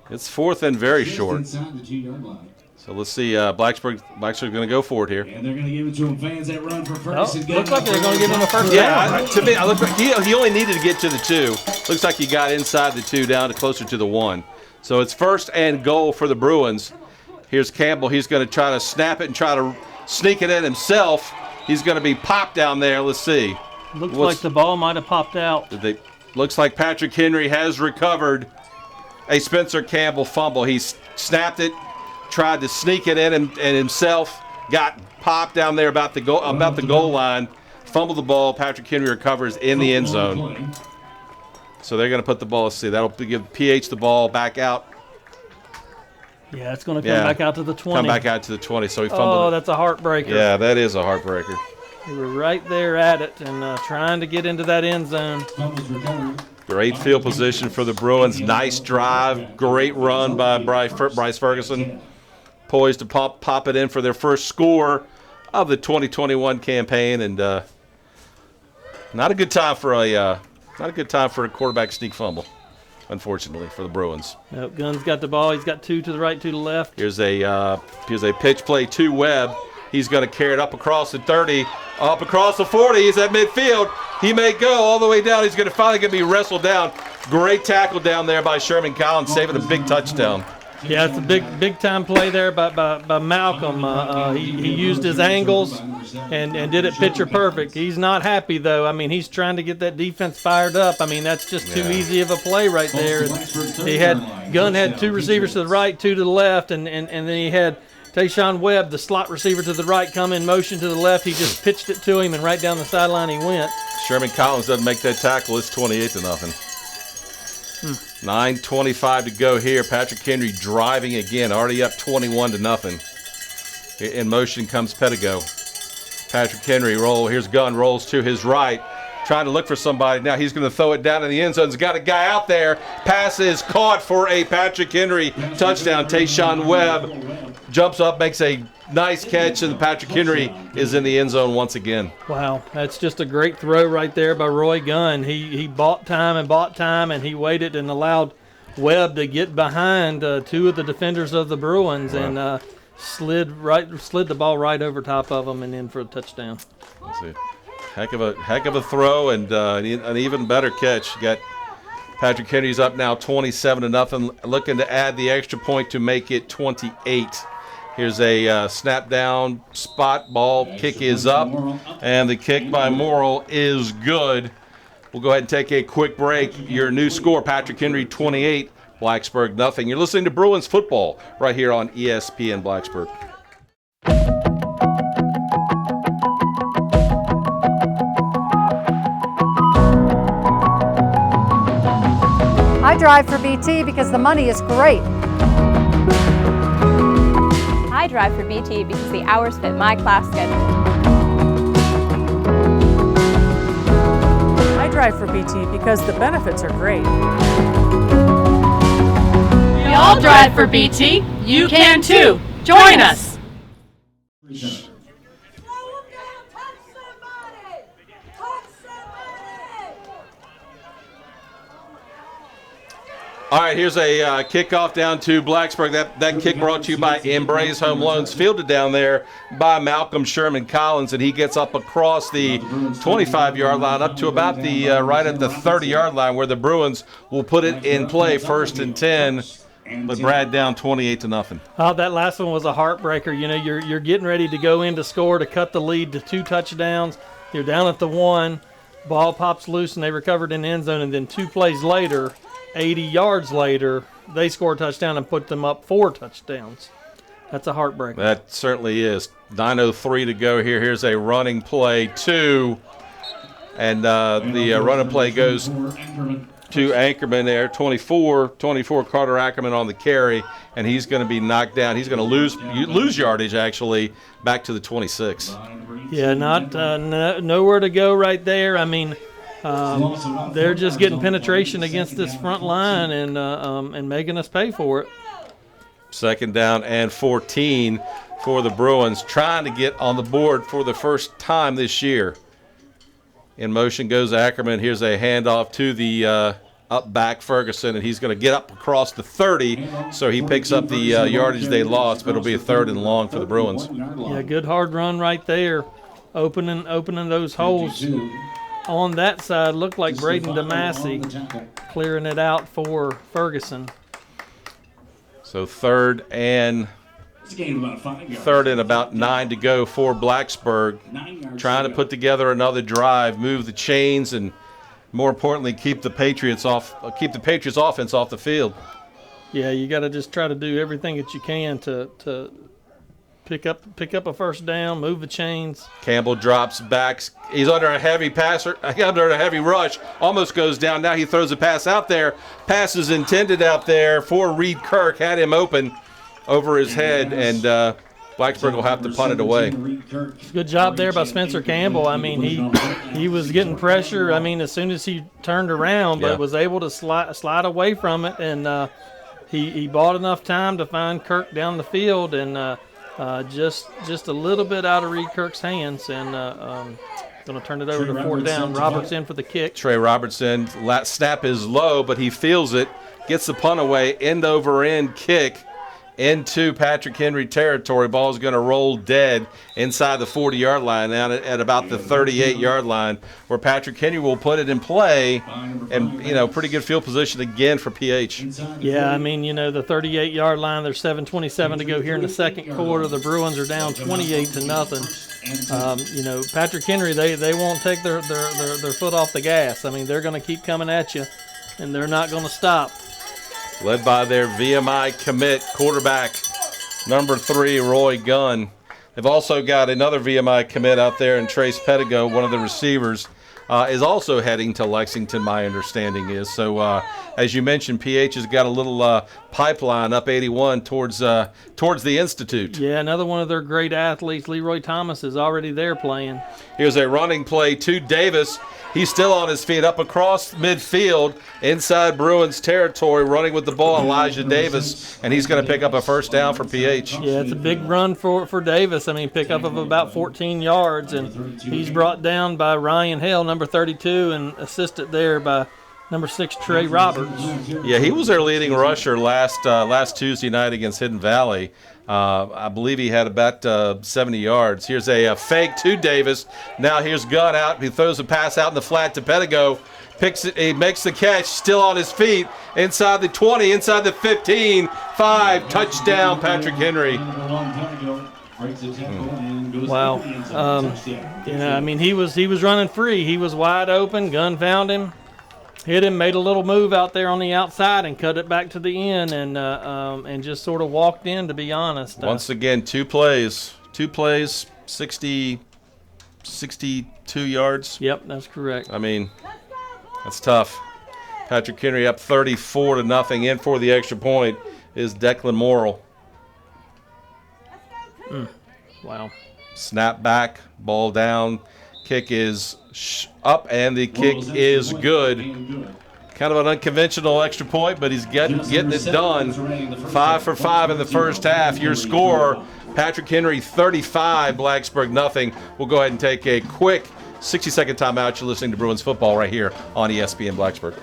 It's 4th and very short. Inside the 2-yard line. So let's see. Blacksburg's going to go for it here. And they're going to give it to him. Fans that run for Ferguson. Looks like they're going to give him a first Yeah, down. to me, I look like he only needed to get to the 2. Looks like he got inside the 2 down to closer to the 1. So it's first and goal for the Bruins. Here's Campbell. He's going to try to snap it and try to sneak it in himself. He's going to be popped down there. Let's see. Looks like the ball might have popped out. Looks like Patrick Henry has recovered a Spencer Campbell fumble. He snapped it, tried to sneak it in, and himself got popped down there about the goal line. Fumbled the ball. Patrick Henry recovers in the end zone. So they're going to put the ball. Let's see. That'll give PH the ball back out. Yeah, it's going to come back out to the 20. Come back out to the 20. So he fumbled. Oh, that's a heartbreaker. Yeah, that is a heartbreaker. We were right there at it and trying to get into that end zone. Great field position for the Bruins. Nice drive. Great run by Bryce Ferguson. Poised to pop it in for their first score of the 2021 campaign, and not a good time for a quarterback sneak fumble, unfortunately for the Bruins. Nope, Gunn's got the ball. He's got 2 to the right, 2 to the left. Here's a pitch play to Webb. He's going to carry it up across the 30, up across the 40. He's at midfield. He may go all the way down. He's going to finally be wrestled down. Great tackle down there by Sherman Collins, saving a big touchdown. Yeah, it's a big time play there by Malcolm. He used his angles and did it picture perfect. He's not happy though. I mean, he's trying to get that defense fired up. I mean, that's just too easy of a play right there. Gunn had 2 receivers to the right, 2 to the left, and then he had Tayshawn Webb, the slot receiver to the right, come in motion to the left. He just pitched it to him, and right down the sideline he went. Sherman Collins doesn't make that tackle. It's 28-0. 9:25 to go here. Patrick Henry driving again, already up 21-0. In motion comes Pettigo. Patrick Henry here's Gunn, rolls to his right, trying to look for somebody. Now he's going to throw it down in the end zone. He's got a guy out there. Pass is caught for a Patrick Henry touchdown. Tayshawn Webb jumps up, makes a nice catch, and Patrick Henry is in the end zone once again. Wow, that's just a great throw right there by Roy Gunn. He bought time, and he waited and allowed Webb to get behind 2 of the defenders of the Bruins and slid the ball right over top of them and in for a touchdown. Let's see. Heck of a throw and an even better catch. You got Patrick Henry's up now 27-0, looking to add the extra point to make it 28. Here's a snap down spot ball. Kick is up, and the kick by Morrill is good. We'll go ahead and take a quick break. Your new score, Patrick Henry 28, Blacksburg nothing. You're listening to Bruins football right here on ESPN Blacksburg. I drive for BT because the money is great. I drive for BT because the hours fit my class schedule. I drive for BT because the benefits are great. We all drive for BT. You can too. Join us. All right, here's a kickoff down to Blacksburg. That kick brought to you by Embrace Home Loans, fielded down there by Malcolm Sherman Collins, and he gets up across the 25-yard line up to about the right at the 30-yard line, where the Bruins will put it in play, 1st and 10. But Brad down 28-0. Oh, that last one was a heartbreaker. You know, you're getting ready to go in to score to cut the lead to 2 touchdowns. You're down at the 1. Ball pops loose, and they recovered in the end zone, and then 2 plays later, 80 yards later, they score a touchdown and put them up 4 touchdowns. That's a heartbreaker. That certainly is. 9:03 to go here. Here's a running play, 2. And the running play goes to Anchorman there, 24 Carter Ackerman on the carry, and he's going to be knocked down. He's going to lose yardage, actually, back to the 26. Yeah, nowhere to go right there. I mean, they're just getting penetration against this front line and making us pay for it. 2nd down and 14 for the Bruins, trying to get on the board for the first time this year. In motion goes Ackerman. Here's a handoff to the up back Ferguson, and he's going to get up across the 30, so he picks up the yardage they lost, but it'll be a 3rd and long for the Bruins. Yeah, good hard run right there, opening those holes on that side. Looked like Braden DeMassey clearing it out for Ferguson. So 3rd and about 9 to go for Blacksburg, trying to put together another drive, move the chains, and more importantly, keep the Patriots offense off the field. Yeah, you got to just try to do everything that you can to pick up a first down, move the chains. Campbell drops back. He's under a heavy rush, almost goes down. Now he throws a pass out there. Pass is intended out there for Reed Kirk. Had him open over his head, and Blacksburg will have to punt it away. Good job there by Spencer Campbell. I mean, he was getting pressure. I mean, as soon as he turned around, but was able to slide away from it, and he bought enough time to find Kirk down the field, and just a little bit out of Reed Kirk's hands, and going to turn it over to 4th down. Roberts in for the kick. Trey Robertson, snap is low, but he feels it, gets the punt away, end over end kick into Patrick Henry territory. Ball is going to roll dead inside the 40-yard line, down at about the 38-yard line, where Patrick Henry will put it in play, and pretty good field position again for PH. Yeah, I mean, the 38-yard line. There's 7:27 to go here in the second quarter. The Bruins are down 28-0. Patrick Henry, they won't take their foot off the gas. I mean, they're going to keep coming at you, and they're not going to stop. Led by their VMI commit quarterback, number 3, Roy Gunn. They've also got another VMI commit out there, and Trace Pedigo, one of the receivers, is also heading to Lexington, my understanding is. So, as you mentioned, PH has got a little pipeline up 81 towards the Institute. Yeah, another one of their great athletes, Leroy Thomas, is already there playing. Here's a running play to Davis. He's still on his feet, up across midfield, inside Bruins territory, running with the ball, Elijah Davis, and he's going to pick up a first down for PH. Yeah, it's a big run for Davis. I mean, pick up of about 14 yards, and he's brought down by Ryan Hale, number 32, and assisted there by number 6, Trey Roberts. Yeah, he was their leading rusher last Tuesday night against Hidden Valley. I believe he had about 70 yards. Here's a fake to Davis. Now here's Gunn out. He throws a pass out in the flat to Pedigo. Picks it. He makes the catch. Still on his feet. Inside the 20. Inside the 15. 5. Touchdown, Patrick Henry. Wow. I mean, he was running free. He was wide open. Gunn found him. Hit him, made a little move out there on the outside and cut it back to the end, and just sort of walked in, to be honest. Once again, two plays, 62 yards. Yep, that's correct. I mean, that's tough. Patrick Henry up 34-0. In for the extra point is Declan Morrill. Wow. Snap back, ball down, kick is up, and the kick is good. Kind of an unconventional extra point, but he's getting it done. 5 for 5 in the first half. Your score, Patrick Henry 35, Blacksburg nothing. We'll go ahead and take a quick 60-second timeout. You're listening to Bruins football right here on ESPN Blacksburg.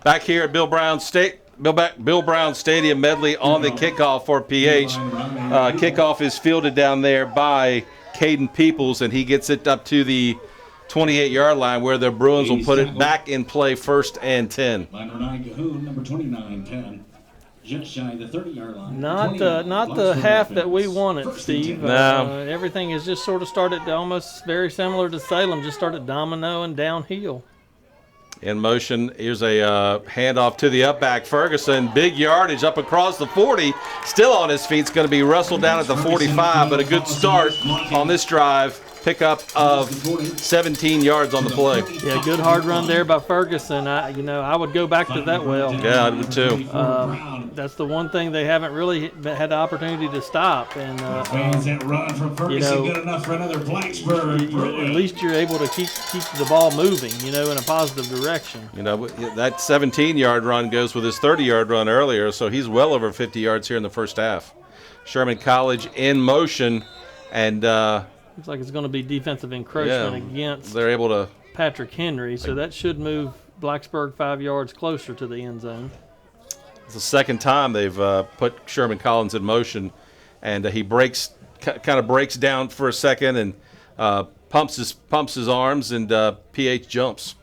Back here at Bill Brown Stadium, medley on the kickoff for PH. Kickoff is fielded down there by Caden Peoples, and he gets it up to the 28-yard line where the Bruins will put it back in play, 1st and 10. Line 9, Cahoon, number 29, 10. Just shy of the 30-yard line. Not the half that we wanted, Steve. No. Everything has just sort of started almost very similar to Salem, just started dominoing downhill. In motion, here's a handoff to the up back. Ferguson, big yardage up across the 40. Still on his feet. It's going to be wrestled down at the 45, but a good start on this drive. Pickup of 17 yards on the play. Yeah, good hard run there by Ferguson. I would go back to that well. Yeah, I would too. That's the one thing they haven't really had the opportunity to stop. And fans that run from Ferguson good enough for another Blacksburg. At least you're able to keep the ball moving, in a positive direction. That 17-yard run goes with his 30-yard run earlier, so he's well over 50 yards here in the first half. Sherman College in motion, and looks like it's going to be defensive encroachment against they're able to Patrick Henry, so that should move Blacksburg 5 yards closer to the end zone. It's the second time they've put Sherman Collins in motion, and he kind of breaks down for a second and pumps his arms, and PH jumps.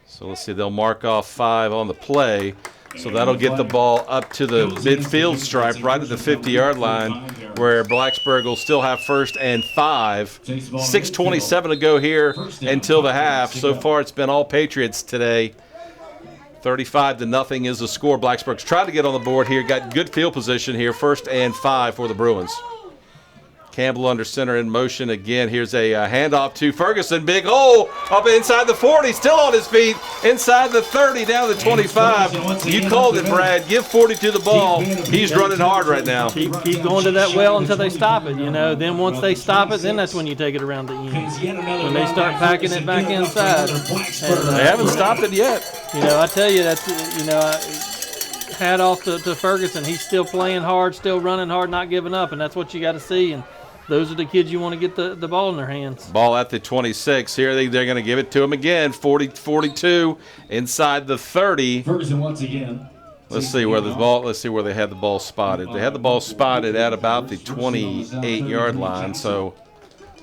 So let's see, they'll mark off 5 on the play. So that'll get the ball up to the midfield stripe right at the 50-yard line where Blacksburg will still have 1st and 5. 6:27 to go here until the half. So far it's been all Patriots today. 35-0 is the score. Blacksburg's tried to get on the board here. Got good field position here. 1st and 5 for the Bruins. Campbell under center in motion again. Here's a handoff to Ferguson. Big hole up inside the 40. Still on his feet. Inside the 30, down to the 25. You called it, Brad. Give 42 the ball. He's running hard right now. Keep going to that well until they stop it, Then once they stop it, then that's when you take it around the end. When they start packing it back inside. And, they haven't stopped it yet. I tell you, that's, hat off to Ferguson. He's still playing hard, still running hard, not giving up, and that's what you got to see. And those are the kids you want to get the ball in their hands. Ball at the 26. Here they're going to give it to him again. 40-42 inside the 30. Ferguson once again. Let's see where they had the ball spotted. They had the ball spotted at about the 28-yard line. So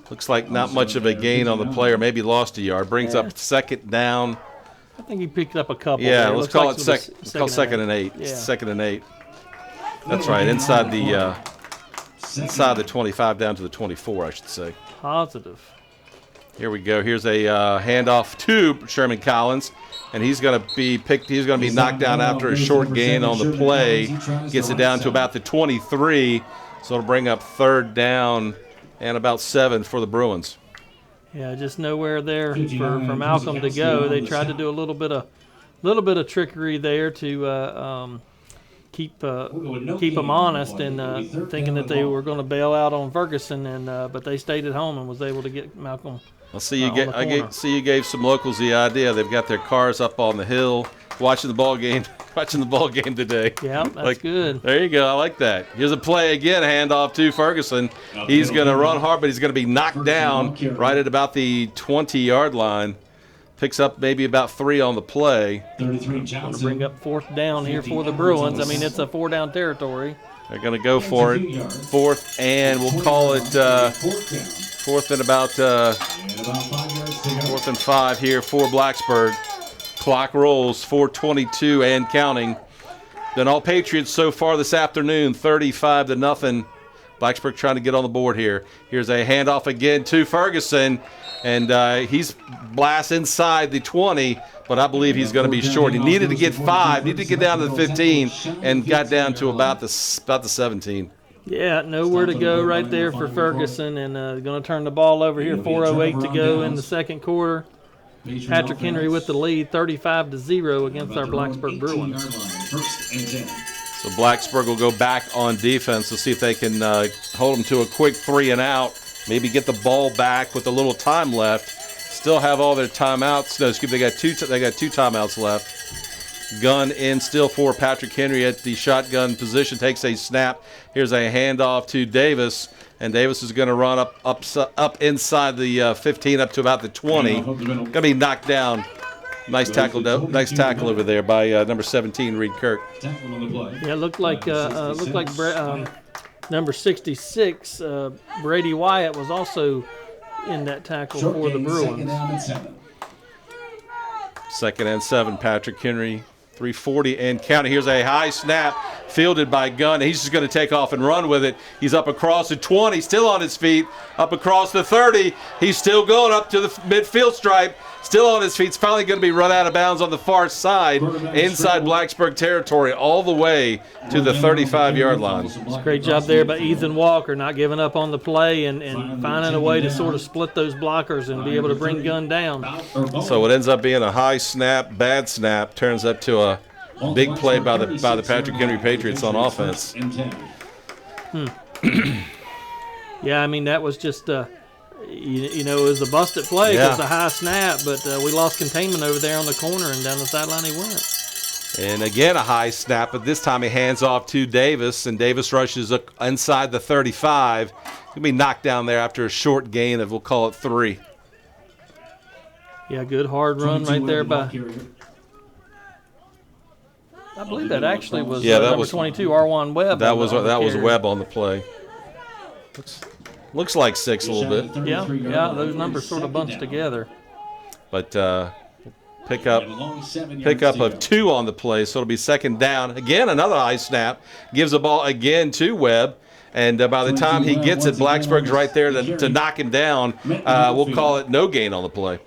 looks like not much of a gain on the play, or maybe lost a yard. Brings up 2nd down. I think he picked up a couple. Yeah, there. let's call it second and 8. Yeah. 2nd and 8. That's right. Inside the 25 down to the 24, I should say. Positive. Here we go. Here's a handoff to Sherman Collins, and he's going to be picked. He's going to be knocked down after a short gain on the play. Gets it down to about the 23, so it'll bring up 3rd down and about 7 for the Bruins. Yeah, just nowhere there for Malcolm to go. They tried to do a little bit of trickery there to keep them honest, and thinking that they were going to bail out on Ferguson, and but they stayed at home and was able to get Malcolm. I'll see you gave some locals the idea. They've got their cars up on the hill, watching the ball game today. Yeah, that's good. There you go. I like that. Here's a play again. Handoff to Ferguson. He's going to run hard, but he's going to be knocked down right at about the 20-yard line. Picks up maybe about 3 on the play. 33 Johnson. Going to bring up 4th down here for the Bruins. I mean, it's a 4-down territory. They're going to go for it. 4th, and we'll call it 4th and about 4th and 5 here for Blacksburg. Clock rolls, 4:22 and counting. Then all Patriots so far this afternoon, 35-0. Blacksburg trying to get on the board here. Here's a handoff again to Ferguson, and he's blast inside the 20, but I believe he's going to be short. He needed to get 5, needed to get down to the 15, and got down to about the 17. Yeah, nowhere to go right there for Ferguson, and going to turn the ball over here. 4:08 to go in the second quarter. Patrick Henry with the lead, 35-0 against our Blacksburg Bruins. So Blacksburg will go back on defense to see if they can hold them to a quick 3 and out. Maybe get the ball back with a little time left. Still have all their timeouts. No, excuse me, they got two timeouts left. Gun in still for Patrick Henry at the shotgun position. Takes a snap. Here's a handoff to Davis. And Davis is going to run up inside the 15 up to about the 20. Going to be knocked down Nice tackle over there by number 17, Reed Kirk. Tackle on the play. Yeah, it looked like number 66, Brady Wyatt, was also in that tackle Short for the gain, Bruins. Second down and 7. 2nd and 7, Patrick Henry, 340 and counting. Here's a high snap fielded by Gunn. He's just going to take off and run with it. He's up across the 20, still on his feet, up across the 30. He's still going up to the midfield stripe, still on his feet. He's finally going to be run out of bounds on the far side, inside Blacksburg territory, all the way to the 35-yard line. It's a great job there by Ethan Walker, not giving up on the play and finding a way to sort of split those blockers and be able to bring Gunn down. So it ends up being a high snap, bad snap, turns up to a big play by the Patrick Henry Patriots on offense. Yeah, I mean, that was just, it was a busted play. It was a high snap, but we lost containment over there on the corner, and down the sideline he went. And again, a high snap, but this time he hands off to Davis, and Davis rushes inside the 35. He'll be knocked down there after a short gain of, we'll call it 3. Yeah, good hard run right there by... I believe that actually was number 22, Arwan Webb. That was Webb on the play. Looks like 6 a little bit. Yeah, those numbers sort of bunched together. But pick up of 2 on the play, so it'll be 2nd down. Again, another high snap. Gives the ball again to Webb. And by the time he gets it, Blacksburg's right there to knock him down. We'll call it no gain on the play.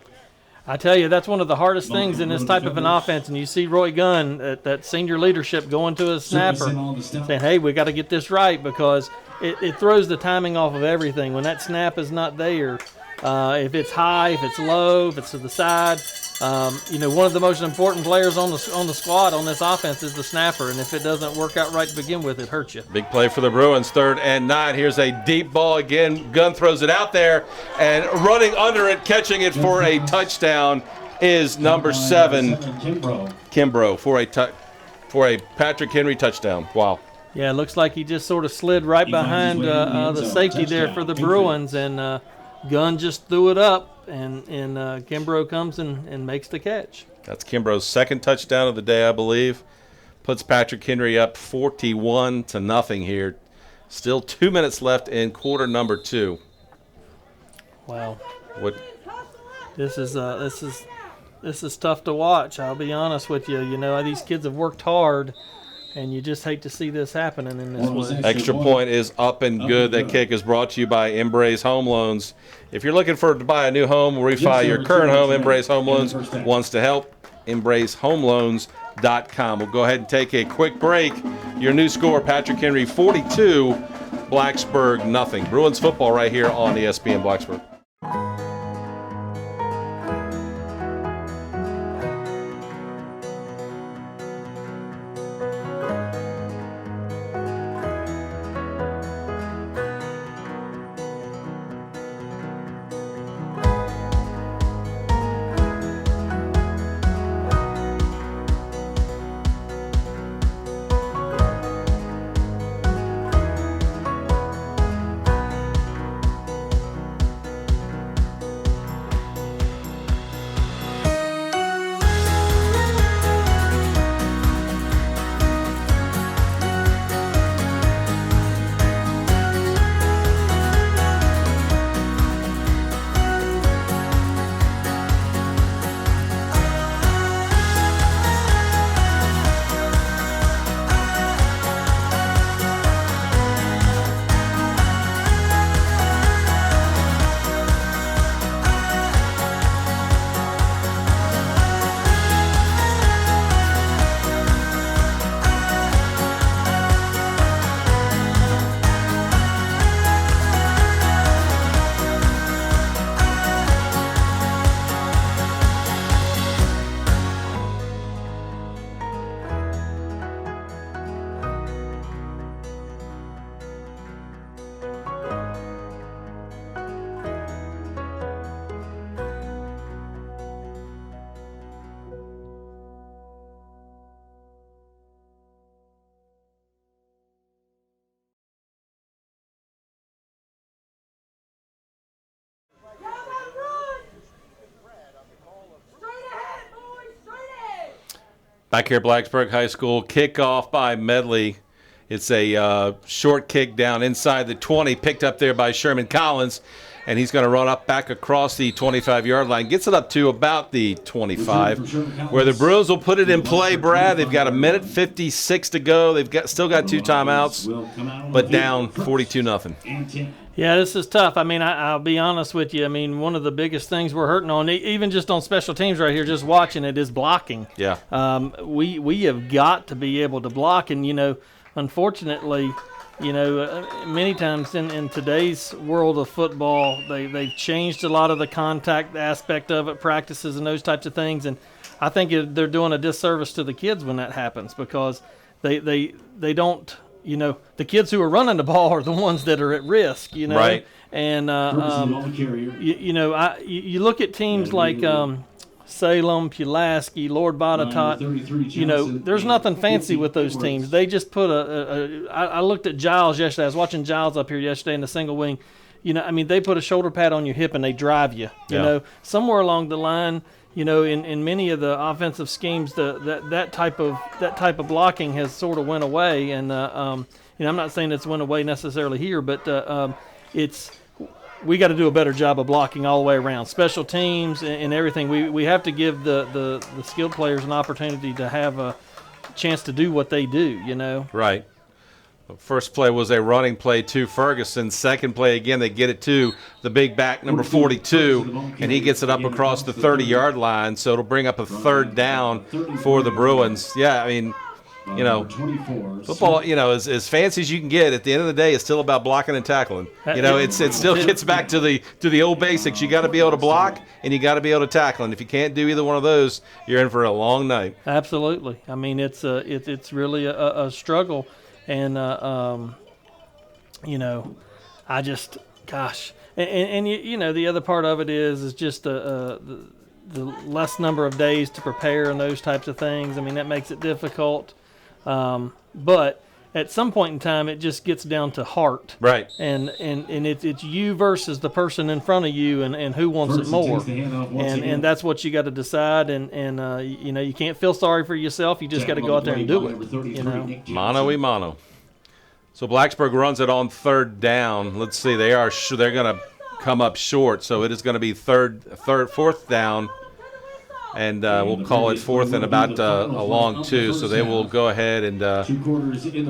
I tell you, that's one of the hardest things in this type of an offense. And you see Roy Gunn, that senior leadership, going to a snapper saying, hey, we got to get this right, because it throws the timing off of everything. When that snap is not there, if it's high, if it's low, if it's to the side, one of the most important players on the squad on this offense is the snapper. And if it doesn't work out right to begin with, it hurts you. Big play for the Bruins, 3rd and 9. Here's a deep ball again. Gunn throws it out there, and running under it, catching it for a touchdown is number 7, Kimbrough, for a Patrick Henry touchdown. Wow. Yeah, it looks like he just sort of slid right behind the safety there for the Bruins, and Gunn just threw it up. And Kimbrough comes and makes the catch. That's Kimbrough's 2nd touchdown of the day, I believe. Puts Patrick Henry up 41-0 here. Still 2 minutes left in quarter number 2. Wow. What? This is tough to watch. I'll be honest with you. These kids have worked hard, and you just hate to see this happening in this way. Extra point is up and good. That kick is brought to you by Embrace Home Loans. If you're looking to buy a new home or refi your current home, Embrace Home Loans wants to help. EmbraceHomeLoans.com. We'll go ahead and take a quick break. Your new score, Patrick Henry 42, Blacksburg 0. Bruins football right here on ESPN Blacksburg. Back here at Blacksburg High School, kickoff by Medley. It's a short kick down inside the 20, picked up there by Sherman Collins, and he's going to run up back across the 25-yard line. Gets it up to about the 25, where the Bruins will put it in play, Brad. They've got 1:56 to go. They've still got 2 timeouts, but down 42-0. Yeah, this is tough. I mean, I'll be honest with you. I mean, one of the biggest things we're hurting on, even just on special teams right here, just watching it, is blocking. Yeah. We have got to be able to block, and, you know, unfortunately, you know, many times in today's world of football, they've changed a lot of the contact aspect of it, practices and those types of things, and I think they're doing a disservice to the kids when that happens, because they don't, you know, the kids who are running the ball are the ones that are at risk, you know. Right. And, you know, you look at teams like Salem, Pulaski, Lord Botetourt, you know, there's nothing fancy with those teams. They just put I looked at Giles yesterday. I was watching Giles up here yesterday in the single wing. You know, I mean, they put a shoulder pad on your hip and they drive you. You know, somewhere along the line, you know, in many of the offensive schemes, that type of blocking has sort of went away. And you know, I'm not saying it's went away necessarily here, but we got to do a better job of blocking all the way around, special teams and everything. We have to give the skilled players an opportunity to have a chance to do what they do. You know. Right. First play was a running play to Ferguson. Second play, again, they get it to the big back, number 42, and he gets it up across the 30-yard line, so it'll bring up a 3rd down for the Bruins. Yeah, I mean, you know, football, you know, as fancy as you can get, at the end of the day, it's still about blocking and tackling. You know, it still gets back to the old basics. You got to be able to block and you got to be able to tackle, and if you can't do either one of those, you're in for a long night. Absolutely. I mean, it's really a struggle. And, you know, I just, gosh. And you know, the other part of it is just the less number of days to prepare and those types of things. I mean, that makes it difficult. But at some point in time, it just gets down to heart. Right. And it's you versus the person in front of you and who wants it more. And that's what you got to decide. And you know, you can't feel sorry for yourself. You just got to go out there and do it. You know, mano a mano. So Blacksburg runs it on 3rd down. Let's see, they're going to come up short. So it is going to be 4th down. And we'll call it 4th and about a long 2. So they will go ahead and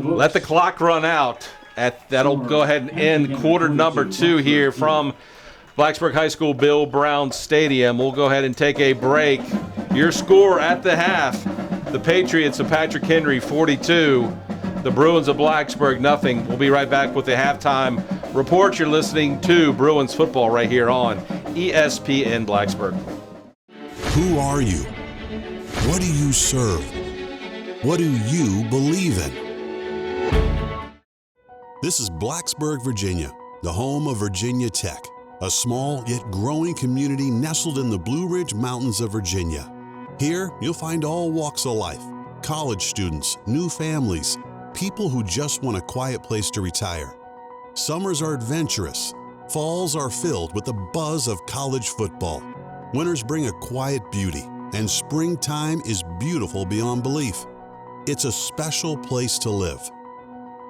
let the clock run out. That'll go ahead and end quarter number 2 here from Blacksburg High School Bill Brown Stadium. We'll go ahead and take a break. Your score at the half: the Patriots of Patrick Henry 42, the Bruins of Blacksburg nothing. We'll be right back with the halftime report. You're listening to Bruins football right here on ESPN Blacksburg. Who are you? What do you serve? What do you believe in? This is Blacksburg, Virginia, the home of Virginia Tech, a small yet growing community nestled in the Blue Ridge Mountains of Virginia. Here, you'll find all walks of life: college students, new families, people who just want a quiet place to retire. Summers are adventurous. Falls are filled with the buzz of college football. Winters bring a quiet beauty, and springtime is beautiful beyond belief. It's a special place to live.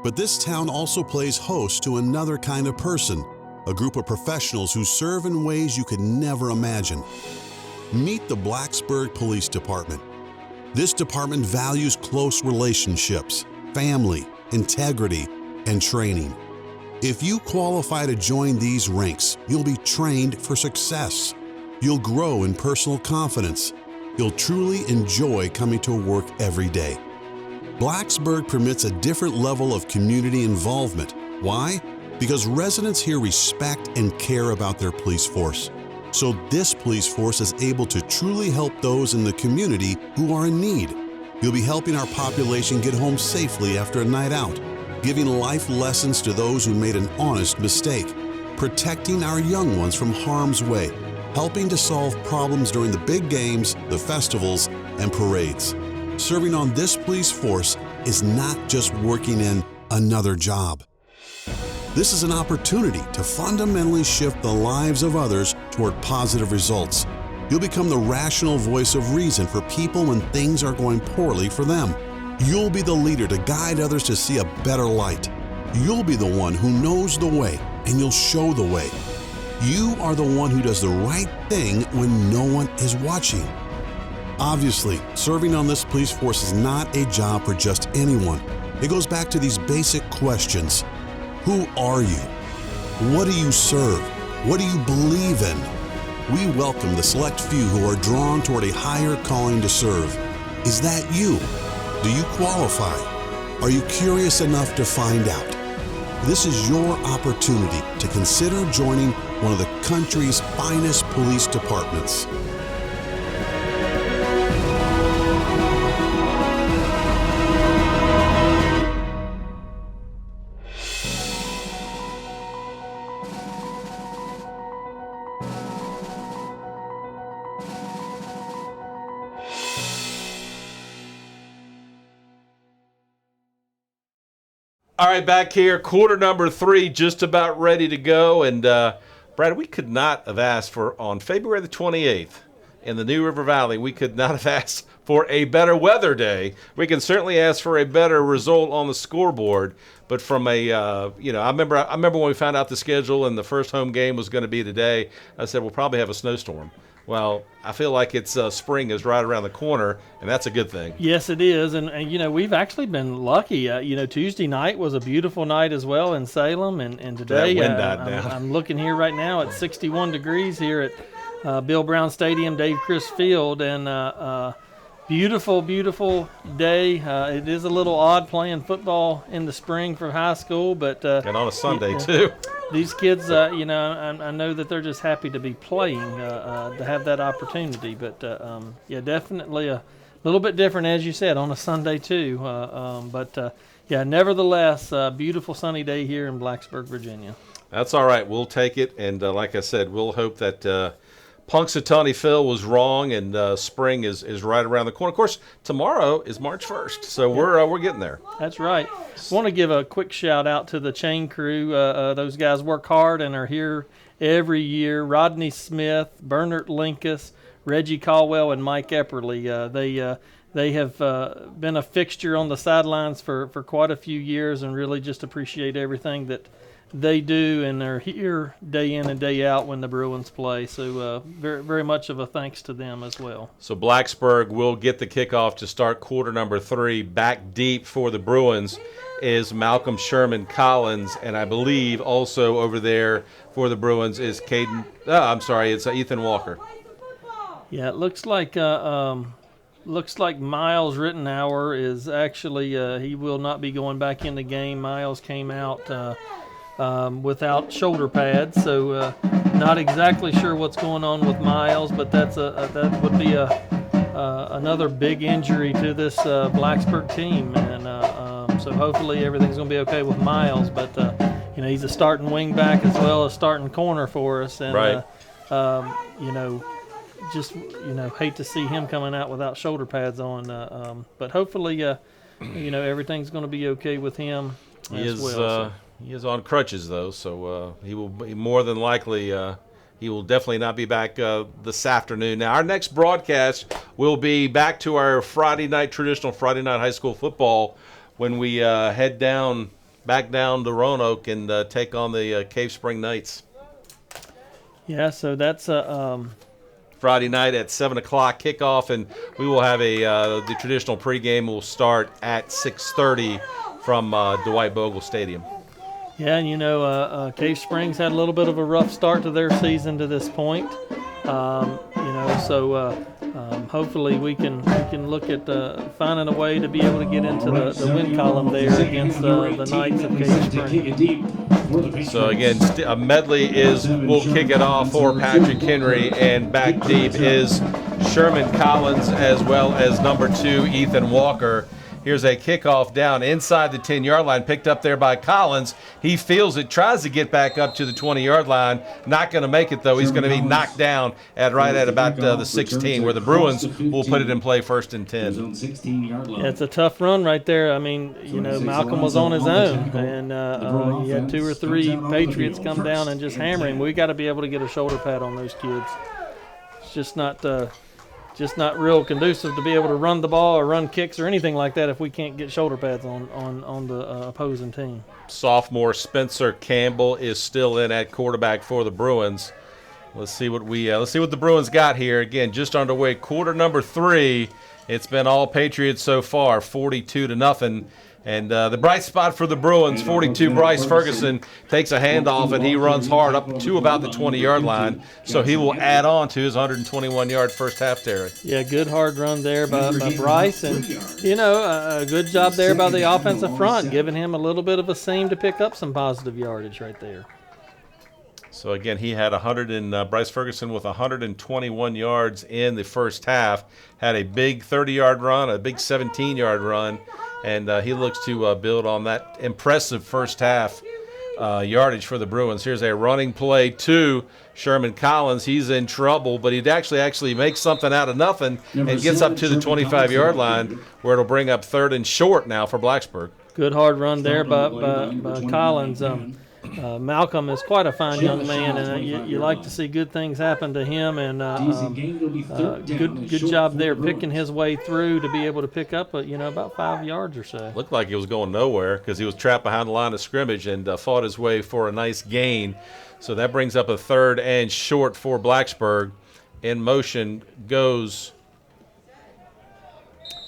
But this town also plays host to another kind of person, a group of professionals who serve in ways you could never imagine. Meet the Blacksburg Police Department. This department values close relationships, family, integrity, and training. If you qualify to join these ranks, you'll be trained for success. You'll grow in personal confidence. You'll truly enjoy coming to work every day. Blacksburg permits a different level of community involvement. Why? Because residents here respect and care about their police force. So this police force is able to truly help those in the community who are in need. You'll be helping our population get home safely after a night out, giving life lessons to those who made an honest mistake, protecting our young ones from harm's way, helping to solve problems during the big games, the festivals, and parades. Serving on this police force is not just working in another job. This is an opportunity to fundamentally shift the lives of others toward positive results. You'll become the rational voice of reason for people when things are going poorly for them. You'll be the leader to guide others to see a better light. You'll be the one who knows the way, and you'll show the way. You are the one who does the right thing when no one is watching. Obviously, serving on this police force is not a job for just anyone. It goes back to these basic questions. Who are you? What do you serve? What do you believe in? We welcome the select few who are drawn toward a higher calling to serve. Is that you? Do you qualify? Are you curious enough to find out? This is your opportunity to consider joining one of the country's finest police departments. All right, back here, quarter number 3, just about ready to go. And, Brad, we could not have asked for, on February the 28th, in the New River Valley, we could not have asked for a better weather day. We can certainly ask for a better result on the scoreboard. But from a, I remember when we found out the schedule and the first home game was going to be today, I said, we'll probably have a snowstorm. Well, I feel like it's spring is right around the corner, and that's a good thing. Yes, it is. And we've actually been lucky. Tuesday night was a beautiful night as well in Salem. And today, I'm looking here right now at 61 degrees here at Bill Brown Stadium, Dave Chris Field. And beautiful, beautiful day. It is a little odd playing football in the spring for high school. But and on a Sunday, too. These kids, I know that they're just happy to be playing, to have that opportunity. But, definitely a little bit different, as you said, on a Sunday, too. Nevertheless, beautiful sunny day here in Blacksburg, Virginia. That's all right. We'll take it. And like I said, we'll hope that Punxsutawney Phil was wrong and spring is right around the corner. Of course, tomorrow is March 1st, so we're getting there. That's right. I want to give a quick shout out to the chain crew. Those guys work hard and are here every year. Rodney Smith, Bernard Linkus, Reggie Caldwell, and Mike Epperly. They have been a fixture on the sidelines for quite a few years, and really just appreciate everything that they do, and they're here day in and day out when the Bruins play. So very, very much of a thanks to them as well. So Blacksburg will get the kickoff to start quarter number 3. Back deep for the Bruins is Malcolm Sherman Collins, and I believe also over there for the Bruins is it's Ethan Walker. Yeah, it looks like Miles Rittenauer is actually he will not be going back in the game. Miles came out without shoulder pads, so not exactly sure what's going on with Miles, but that would be another big injury to this Blacksburg team, and so hopefully everything's going to be okay with Miles. But he's a starting wing back as well as starting corner for us, and right. Hate to see him coming out without shoulder pads on, but hopefully everything's going to be okay with him. He is on crutches, though, so he will be more than likely he will definitely not be back this afternoon. Now, our next broadcast will be back to our traditional Friday night high school football when we head back down to Roanoke and take on the Cave Spring Knights. Yeah, so that's Friday night at 7 o'clock kickoff, and we will have the traditional pregame will start at 6:30 from Dwight Bogle Stadium. Yeah, and Cave Springs had a little bit of a rough start to their season to this point. Hopefully we can look at finding a way to be able to get into the win column there against the Knights of Cave Springs. So again, a medley will kick it off for Patrick Henry, and back deep is Sherman Collins as well as number 2 Ethan Walker. Here's a kickoff down inside the 10-yard line, picked up there by Collins. He feels it, tries to get back up to the 20-yard line. Not going to make it, though. He's going to be knocked down at about the 16, where the Bruins will put it in play 1st and 10. Yeah, it's a tough run right there. I mean, Malcolm was on his own, and he had 2 or 3 Patriots come down and just hammer him. We got to be able to get a shoulder pad on those kids. just not real conducive to be able to run the ball or run kicks or anything like that if we can't get shoulder pads on the opposing team. Sophomore Spencer Campbell is still in at quarterback for the Bruins. Let's see what the Bruins got here. Again, just underway, quarter number 3. It's been all Patriots so far, 42-0. And the bright spot for the Bruins, 42, Bryce Ferguson takes a handoff, and he runs hard up to about the 20-yard line. So he will add on to his 121-yard first half, Terry. Yeah, good hard run there by Bryce. And, a good job there by the offensive front, giving him a little bit of a seam to pick up some positive yardage right there. So, again, he had Bryce Ferguson with 121 yards in the first half, had a big 30-yard run, a big 17-yard run, and he looks to build on that impressive first half yardage for the Bruins. Here's a running play to Sherman Collins. He's in trouble, but he'd actually makes something out of nothing and gets up to the 25-yard line, where it'll bring up 3rd and short now for Blacksburg. Good hard run there by Collins. Malcolm is quite a fine young man, and you like to see good things happen to him. And good job there picking his way through to be able to pick up about 5 yards or so. Looked like he was going nowhere because he was trapped behind the line of scrimmage and fought his way for a nice gain. So that brings up a 3rd and short for Blacksburg. In motion goes.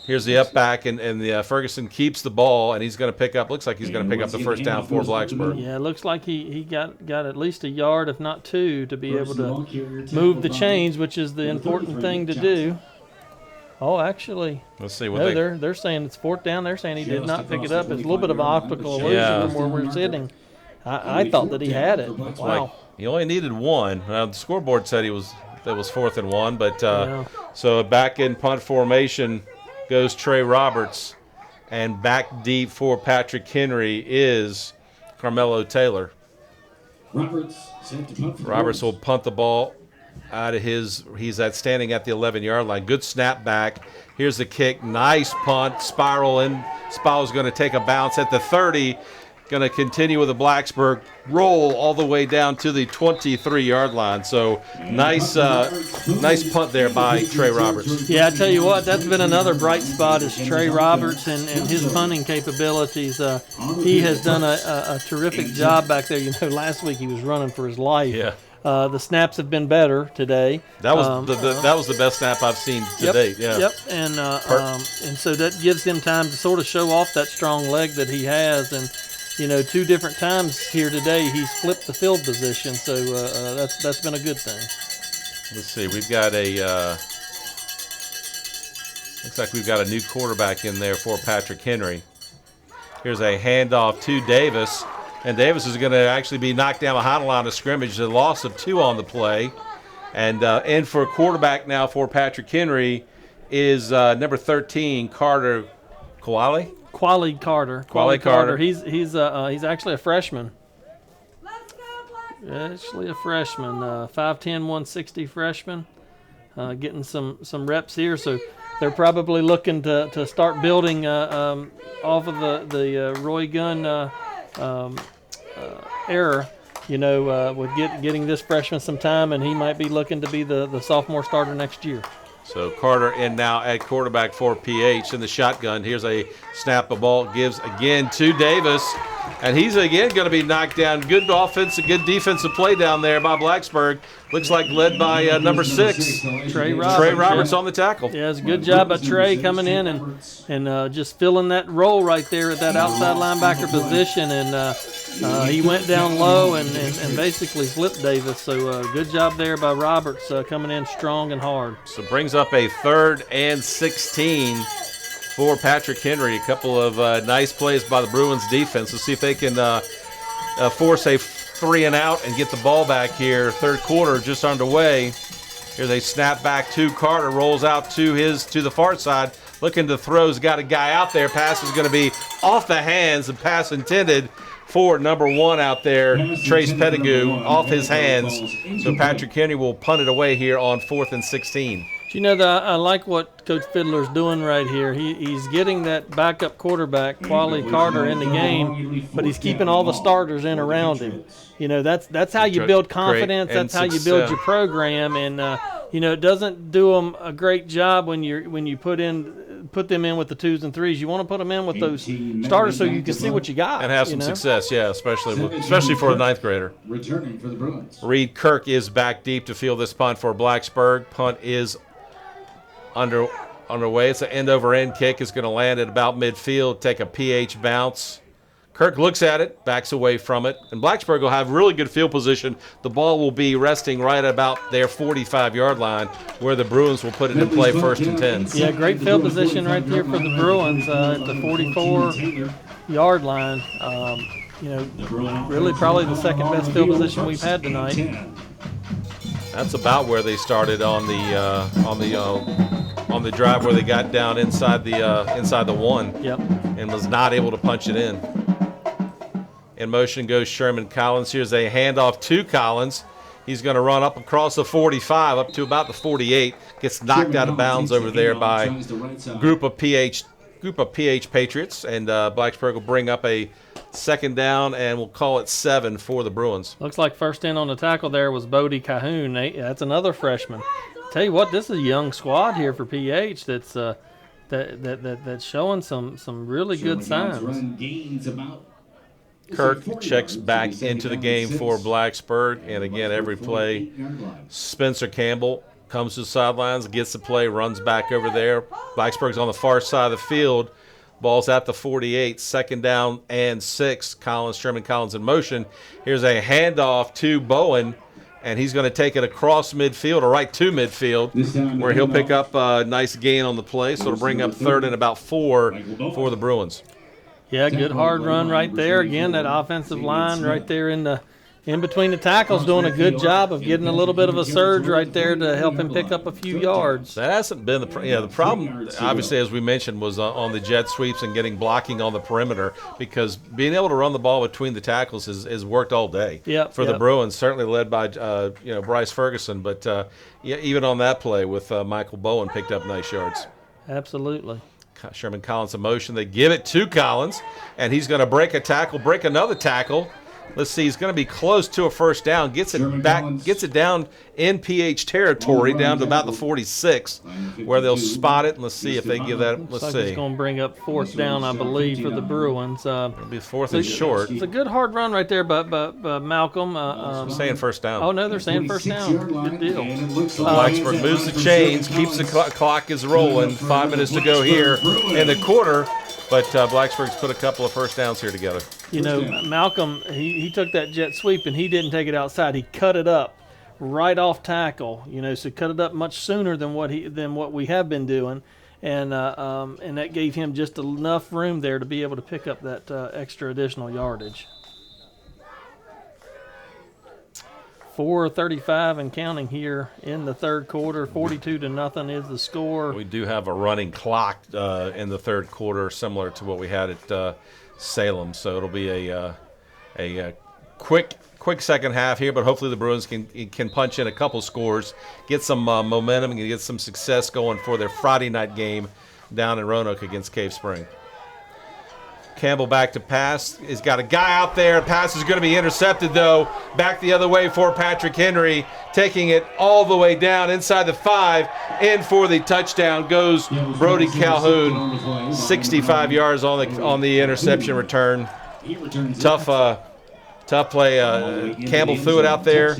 Here's the up back, and the Ferguson keeps the ball, and he's going to pick up. Looks like he's going to pick up the first down for Blacksburg. Yeah, it looks like he got at least a yard, if not 2, to be able to move the chains, which is the important thing to do. Oh, actually, let's see what they're saying it's 4th down. They're saying he did not pick it up. It's a little bit of an optical illusion from where we're sitting. I thought that he had it. Wow. He only needed 1. The scoreboard said that was 4th and 1, but so back in punt formation goes Trey Roberts, and back deep for Patrick Henry is Carmelo Taylor. Roberts will punt the ball out of he's standing at the 11-yard line. Good snap back. Here's the kick. Nice punt. Spiral's going to take a bounce at the 30. Going to continue with the Blacksburg roll all the way down to the 23-yard line. So nice punt there by Trey Roberts. Yeah, I tell you what, that's been another bright spot is Trey Roberts and his punting capabilities. He has done a terrific job back there. Last week he was running for his life. Yeah. The snaps have been better today. That was the best snap I've seen to date. Yeah. Yep. And so that gives him time to sort of show off that strong leg that he has. And 2 different times here today he's flipped the field position. So that's been a good thing. Let's see. We've got looks like we've got a new quarterback in there for Patrick Henry. Here's a handoff to Davis. And Davis is going to actually be knocked down behind the line of scrimmage. The loss of 2 on the play. And in for a quarterback now for Patrick Henry is number 13, Carter Qualley. Qualley Carter. He's actually a freshman. Actually a freshman. 5'10", 160 freshman. Getting some reps here. So they're probably looking to start building off of the Roy Gunn error, with getting this freshman some time, and he might be looking to be the sophomore starter next year. So Carter in now at quarterback for PH in the shotgun. Here's a snap. The ball gives again to Davis, and he's again going to be knocked down. Good offensive, good defensive play down there by Blacksburg. Looks like led by number 6, Trey Roberts on the tackle. Yeah, it's a good job by Trey coming in and just filling that role right there at that outside linebacker position. And he went down low and basically flipped Davis. So good job there by Roberts coming in strong and hard. So brings up a 3rd and 16 for Patrick Henry. A couple of nice plays by the Bruins defense. Let's see if they can force a 3 and out and get the ball back here. 3rd quarter just underway. Here's a snap back to Carter. Rolls out to the far side. Looking to throw. He's got a guy out there. Pass is going to be off the hands. The pass intended for number 1 out there, Trace Pettigrew, off his hands. So Patrick Henry will punt it away here on 4th and 16. I like what Coach Fiddler's doing right here. He's getting that backup quarterback, Qualley Carter, in the game, but he's keeping all the starters in around him. That's how you build confidence. That's how you build your program. And it doesn't do them a great job when you put them in with the 2s and 3s. You want to put them in with those starters so you can see what you got and have some success. Yeah, especially for a 9th grader. Returning for the Bruins. Reed Kirk is back deep to field this punt for Blacksburg. Punt is underway. It's an end-over-end kick. It's going to land at about midfield, take a PH bounce. Kirk looks at it, backs away from it, and Blacksburg will have really good field position. The ball will be resting right about their 45-yard line, where the Bruins will put it in play 1st and 10. Yeah, great field position right there for the Bruins at the 44-yard line. Really probably the second best field position we've had tonight. That's about where they started on the drive, where they got down inside the 1. Yep. And was not able to punch it in. In motion goes Sherman Collins. Here's a handoff to Collins. He's going to run up across the 45 up to about the 48. Gets knocked out of bounds over there by a group of PH Patriots, and Blacksburg will bring up a 2nd down, and we'll call it 7 for the Bruins. Looks like first in on the tackle there was Bodie Calhoun. That's another freshman. Tell you what, this is a young squad here for PH that's that's showing some really good signs. Kirk checks back into the game for Blacksburg, and again, every play, Spencer Campbell comes to the sidelines, gets the play, runs back over there. Blacksburg's on the far side of the field. Ball's at the 48, 2nd down and 6. Sherman Collins in motion. Here's a handoff to Bowen, and he's going to take it across midfield, or right to midfield, where he'll pick up a nice gain on the play. So it'll bring up 3rd and about 4 for the Bruins. Yeah, good hard run right there. Again, that offensive line right there in between the tackles doing a good job of getting a little bit of a surge right there to help him pick up a few yards. That hasn't been the problem, obviously, as we mentioned, was on the jet sweeps and getting blocking on the perimeter, because being able to run the ball between the tackles has worked all day for the Bruins, certainly led by Bryce Ferguson, but even on that play with Michael Bowen picked up nice yards. Absolutely. Sherman Collins in motion. They give it to Collins, and he's going to break another tackle. Let's see, he's going to be close to a 1st down. Gets it down in PH territory, down to about the 46, where they'll spot it. And let's see if they give that. Let's see. It's going to bring up 4th down, I believe, for the Bruins. It'll be 4th and short. It's a good hard run right there, but Malcolm. I'm saying 1st down. Oh no, they're saying 1st down. Good deal. Blacksburg moves the chains, keeps the clock is rolling. 5 minutes to go here in the quarter. But Blacksburg's put a couple of 1st downs here together. Malcolm, he took that jet sweep and he didn't take it outside. He cut it up right off tackle. So cut it up much sooner than what we have been doing, and that gave him just enough room there to be able to pick up that extra additional yardage. 4:35 and counting here in the 3rd quarter. 42-0 is the score. We do have a running clock in the 3rd quarter, similar to what we had at Salem. So it'll be a quick 2nd half here, but hopefully the Bruins can punch in a couple scores, get some momentum, and get some success going for their Friday night game down in Roanoke against Cave Spring. Campbell back to pass. He's got a guy out there. Pass is going to be intercepted, though. Back the other way for Patrick Henry, taking it all the way down inside the 5. In for the touchdown goes Brody Calhoun. 65 yards on the interception return. Tough play. Campbell threw it out there,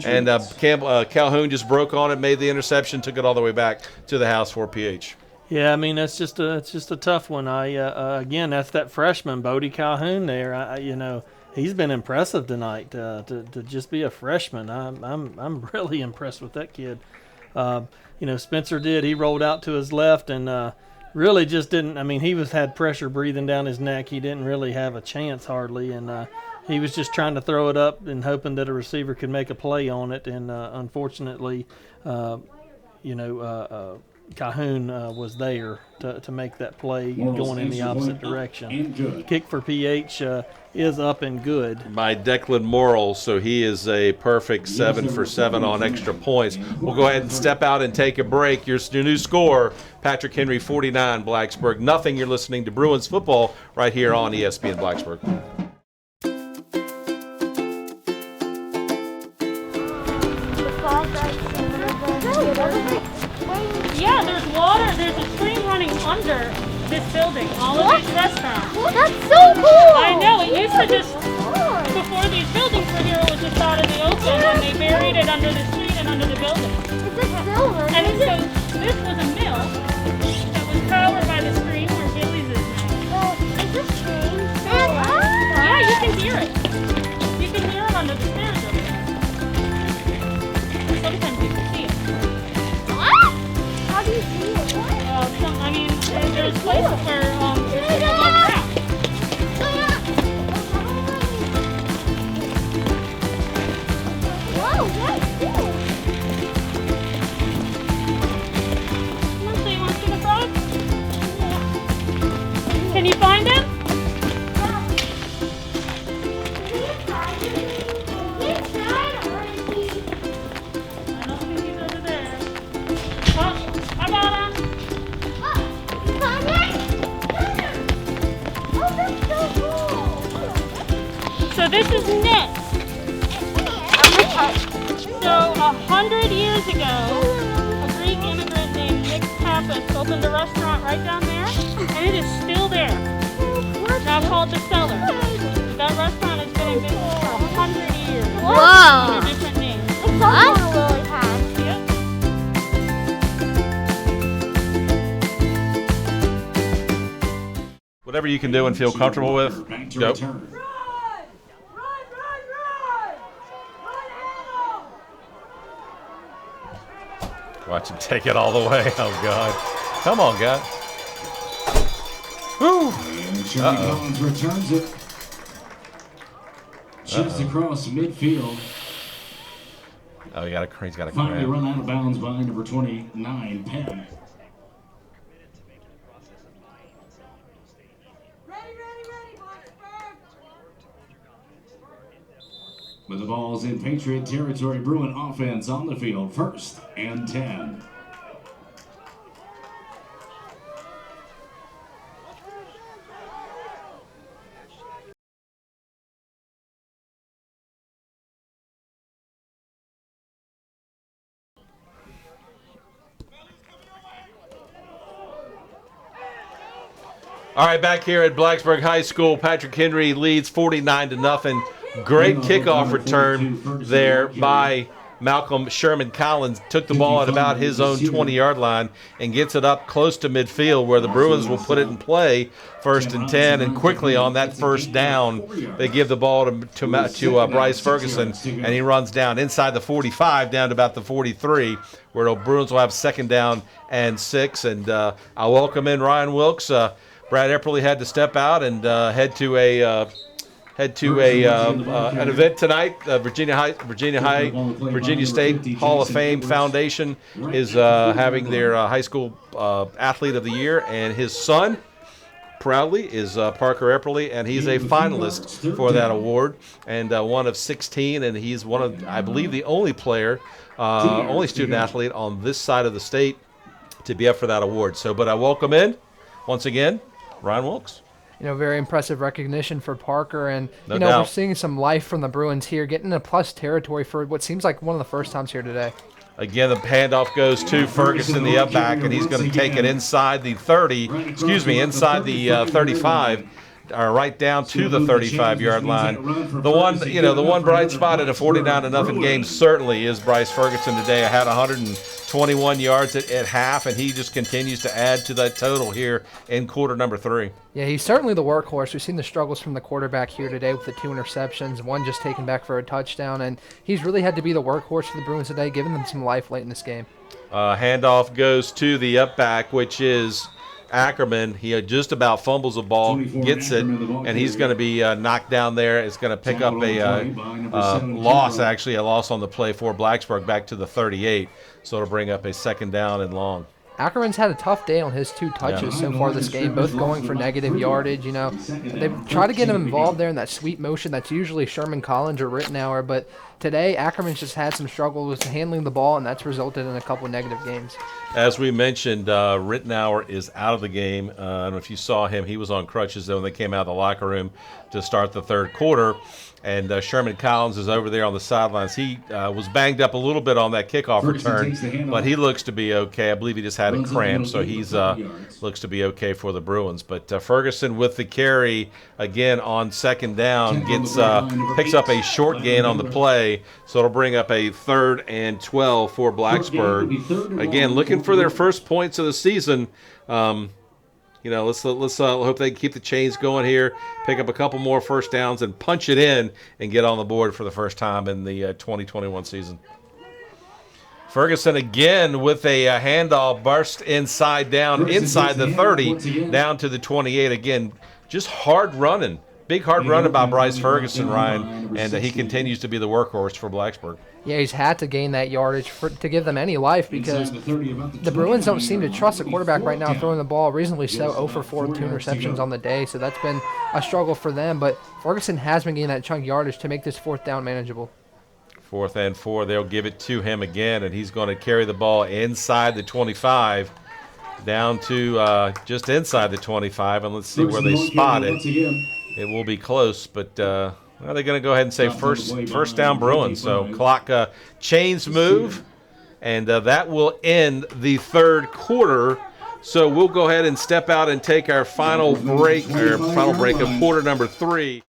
and Calhoun just broke on it, made the interception, took it all the way back to the house for PH. Yeah, I mean that's just a tough one. Again, that's that freshman Bodie Calhoun there. He's been impressive tonight to just be a freshman. I'm really impressed with that kid. Spencer he rolled out to his left and really just didn't. I mean, he had pressure breathing down his neck. He didn't really have a chance hardly, and he was just trying to throw it up and hoping that a receiver could make a play on it. And unfortunately, Calhoun was there to make that play going in the opposite direction. Kick for PH is up and good. By Declan Morrill, so he is a perfect 7 for 7 on extra points. We'll go ahead and step out and take a break. Your new score, Patrick Henry 49, Blacksburg nothing. You're listening to Bruins football right here on ESPN Blacksburg. restaurant. That's so cool! I know, it used to just, before these buildings were here, it was just out in the open, and they buried it under the street and under the building. Is this silver? And so this was a mill that was powered by the stream where Billy's is now. Is this strange? Yeah, you can hear it. You can hear it under the stairs over there. Sometimes you can see it. What? How do you see it? I mean, there's places where there's a lot of crap. Whoa, that's cool. Want to see the frog? Can you find him? I don't think he's over there. Oh, I got him. So this is Nick. So 100 years ago, a Greek immigrant named Nick Pappas opened a restaurant right down there, and it is still there. Now called The Cellar. That restaurant has been in business for 100 years. Wow. Under different names. It's on Lily Pad. Yep. Whatever you can do and feel comfortable with, go. Watch him take it all the way. Oh, God. Come on, God. Woo. And Charlie Collins returns it. Just across midfield. Oh, he's got a Finally cramp. run out of bounds by number 29, Penn. With the ball's in Patriot territory, Bruin offense on the field. 1st and 10. All right, back here at Blacksburg High School, Patrick Henry leads 49-0. Great kickoff return there by Malcolm Sherman Collins. Took the ball at about his own 20-yard line and gets it up close to midfield where the Bruins will put it in play. 1st and 10, and quickly on that first down, they give the ball to Bryce Ferguson, and he runs down inside the 45 down to about the 43, where the Bruins will have 2nd down and 6. And I'll welcome in Ryan Wilkes. Brad Epperly had to step out and head to an event tonight. Virginia State Hall of Fame Foundation is having their high school athlete of the year, and his son proudly is Parker Epperly, and he's a finalist for that award, and one of 16, and he's one of, I believe, the only player, only student athlete on this side of the state to be up for that award. So, but I welcome in once again Ryan Wilkes. Very impressive recognition for Parker. And, No doubt. we're seeing some life from the Bruins here, getting into plus territory for what seems like one of the first times here today. Again, the handoff goes to Ferguson, the up back, and he's going to take it inside the 35, right down to the 35-yard line. The one bright spot in a 49-0 game certainly is Bryce Ferguson today. I had 121 yards at half, and he just continues to add to that total here in quarter number 3. Yeah, he's certainly the workhorse. We've seen the struggles from the quarterback here today with the 2 interceptions, one just taken back for a touchdown, and he's really had to be the workhorse for the Bruins today, giving them some life late in this game. Handoff goes to the up back, which is Ackerman. He just about fumbles the ball, gets it, and he's going to be knocked down there. It's going to pick up a loss on the play for Blacksburg back to the 38. So it'll bring up a 2nd down and long. Ackerman's had a tough day on his 2 touches so far this game, both going for negative yardage. They've tried to get him involved there in that sweep motion that's usually Sherman Collins or Rittenauer, but today Ackerman's just had some struggles handling the ball, and that's resulted in a couple negative games. As we mentioned, Rittenauer is out of the game. I don't know if you saw him. He was on crutches when they came out of the locker room to start the third quarter. And Sherman Collins is over there on the sidelines. He was banged up a little bit on that kickoff return, but he looks to be okay. I believe he just had a cramp, so he's looks to be okay for the Bruins. But Ferguson with the carry again on second down picks up a short gain on the play, so it'll bring up a 3rd and 12 for Blacksburg. Again, looking for their first points of the season. Let's hope they can keep the chains going here, pick up a couple more first downs, and punch it in and get on the board for the first time in the 2021 season. Ferguson again with a handoff, burst inside the 30, down to the 28. Again, just hard running. Big hard running by Bryce Ferguson, Ryan, and he continues to be the workhorse for Blacksburg. Yeah, he's had to gain that yardage to give them any life because the Bruins don't seem to trust the quarterback right now throwing the ball reasonably so, 0 for 4 with 2 interceptions on the day, so that's been a struggle for them. But Ferguson has been getting that chunk yardage to make this 4th down manageable. 4th and 4, they'll give it to him again, and he's going to carry the ball inside the 25, down to just inside the 25, and let's see where they spot it. It will be close, but they're going to go ahead and say first down Bruins. So clock chains move, and that will end the third quarter. So we'll go ahead and step out and take our final break of quarter number 3.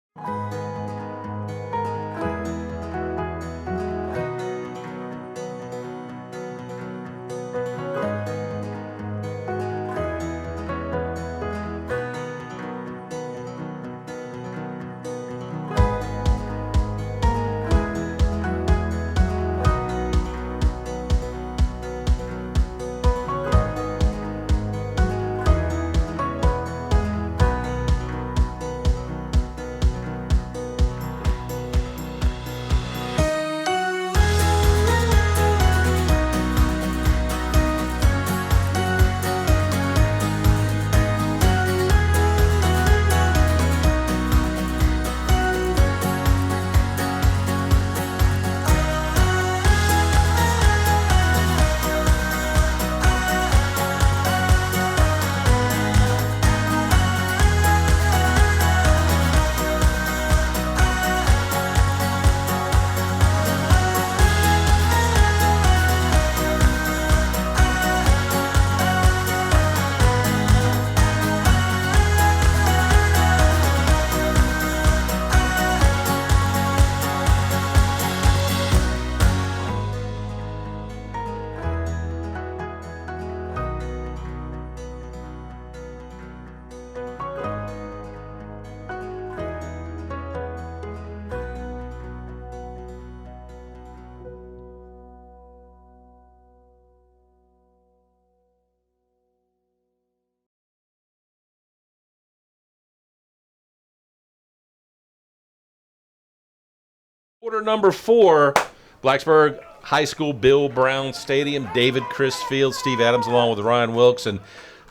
Quarter number 4, Blacksburg High School, Bill Brown Stadium, David Chris Field, Steve Adams along with Ryan Wilkes. And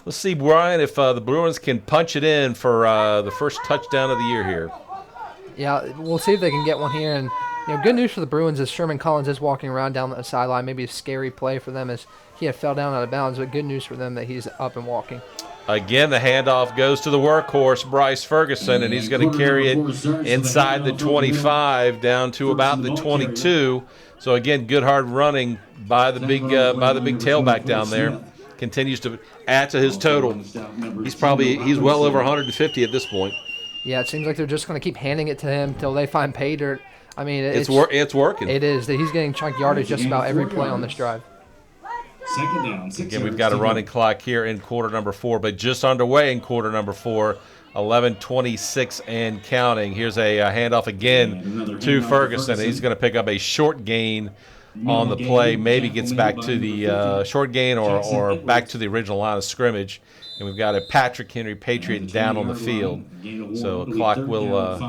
let's see, Brian, if the Bruins can punch it in for the first touchdown of the year here. Yeah, we'll see if they can get one here. And good news for the Bruins is Sherman Collins is walking around down the sideline. Maybe a scary play for them as he had fell down out of bounds, but good news for them that he's up and walking. Again, the handoff goes to the workhorse, Bryce Ferguson, and he's going to carry it inside the 25 down to about the 22. So again, good hard running by the big tailback down there. Continues to add to his total. He's well over 150 at this point. Yeah, it seems like they're just going to keep handing it to him until they find pay dirt. I mean, it's working. It is. He's getting chunk yardage just about every play on this drive. Second down. Again, we've got a running clock here in quarter number 4, but just underway in quarter number 4, 11:26 and counting. Here's a handoff again to Ferguson. He's going to pick up a short gain on the play. Maybe gets back to the short gain or back to the original line of scrimmage. And we've got a Patrick Henry Patriot down on the field. So clock will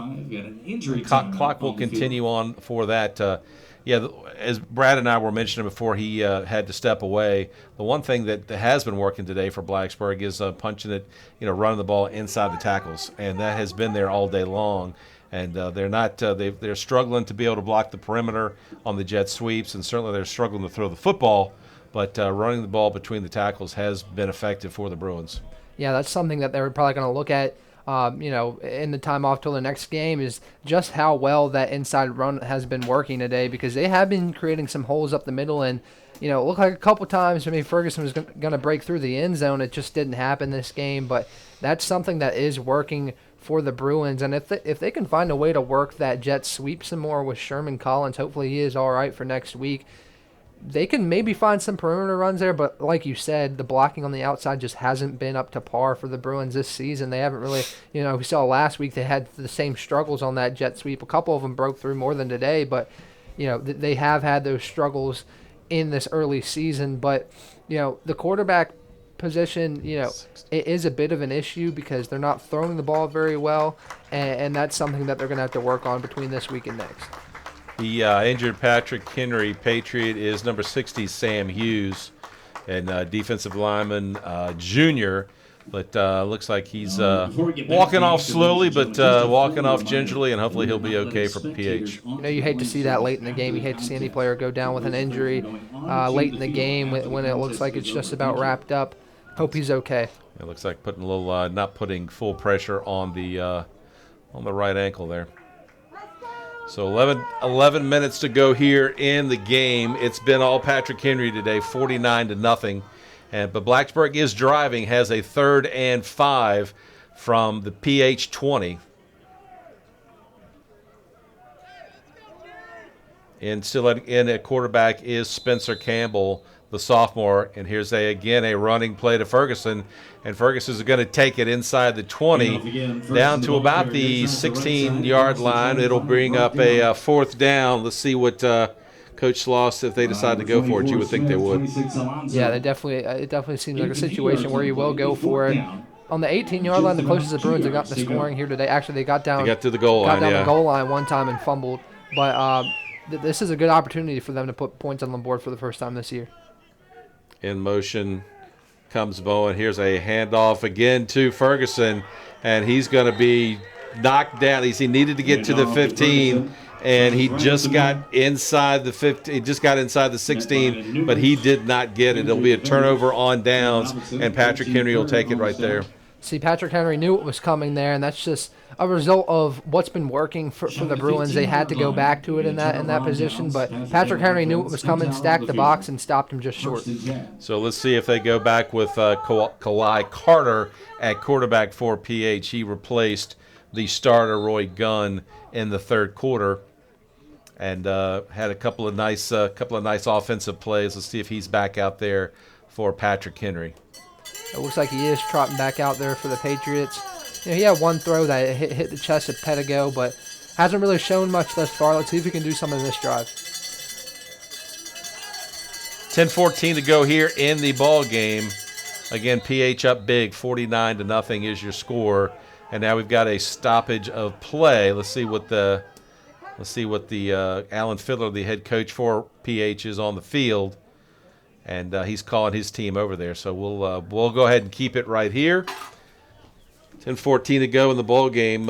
continue on for that. Yeah, as Brad and I were mentioning before he had to step away, the one thing that has been working today for Blacksburg is punching it, running the ball inside the tackles, and that has been there all day long. And they're not they're struggling to be able to block the perimeter on the jet sweeps, and certainly they're struggling to throw the football. But running the ball between the tackles has been effective for the Bruins. Yeah, that's something that they're probably going to look at. In the time off till the next game, is just how well that inside run has been working today, because they have been creating some holes up the middle, and it looked like a couple times Ferguson was going to break through the end zone. It just didn't happen this game, but that's something that is working for the Bruins, and if they can find a way to work that jet sweep some more with Sherman Collins, hopefully he is all right for next week. They can maybe find some perimeter runs there, but like you said, the blocking on the outside just hasn't been up to par for the Bruins this season. They haven't really, we saw last week they had the same struggles on that jet sweep. A couple of them broke through more than today, but, they have had those struggles in this early season. But, the quarterback position, it is a bit of an issue because they're not throwing the ball very well, and that's something that they're going to have to work on between this week and next. The injured Patrick Henry Patriot is number 60, Sam Hughes, and defensive lineman junior. But looks like he's walking off slowly, but walking off gingerly, and hopefully he'll be okay for PH. You hate to see that late in the game. You hate to see any player go down with an injury late in the game when it looks like it's just about wrapped up. Hope he's okay. It looks like putting a little, not putting full pressure on the right ankle there. So 11 minutes to go here in the game. It's been all Patrick Henry today, 49-0. But Blacksburg is driving, has a 3rd and 5 from the PH 20. And still in at quarterback is Spencer Campbell, the sophomore. And here's again a running play to Ferguson. And Ferguson is going to take it inside the 20 down to about the 16-yard line. It'll bring up a 4th down. Let's see what Coach Sloss, if they decide to go for it. You would think they would. Yeah, it definitely seems like a situation where you will go for it. On the 18-yard line, the closest the Bruins have gotten to scoring here today. Actually, they got down. They got to the goal line. The goal line one time and fumbled. But this is a good opportunity for them to put points on the board for the first time this year. In motion comes Bowen. Here's a handoff again to Ferguson, and he's going to be knocked down. He needed to get to the 15, and he just got inside the 15. He just got inside the 16, but he did not get it. It'll be a turnover on downs, and Patrick Henry will take it right there. See, Patrick Henry knew what was coming there, and that's just a result of what's been working for the Bruins. They had to go back to it in that position, but Patrick Henry knew what was coming, stacked the box, and stopped him just short. So let's see if they go back with Kawhi Carter at quarterback for PH. He replaced the starter Roy Gunn in the 3rd quarter, and had a couple of nice offensive plays. Let's see if he's back out there for Patrick Henry. It looks like he is trotting back out there for the Patriots. He had one throw that hit the chest of Pedigo, but hasn't really shown much thus far. Let's see if he can do something in this drive. 10:14 to go here in the ball game. Again, PH up big, 49-0 is your score, and now we've got a stoppage of play. Let's see what the Alan Fiddler, the head coach for PH, is on the field. And he's calling his team over there. So we'll go ahead and keep it right here. 10:14 to go in the ball game.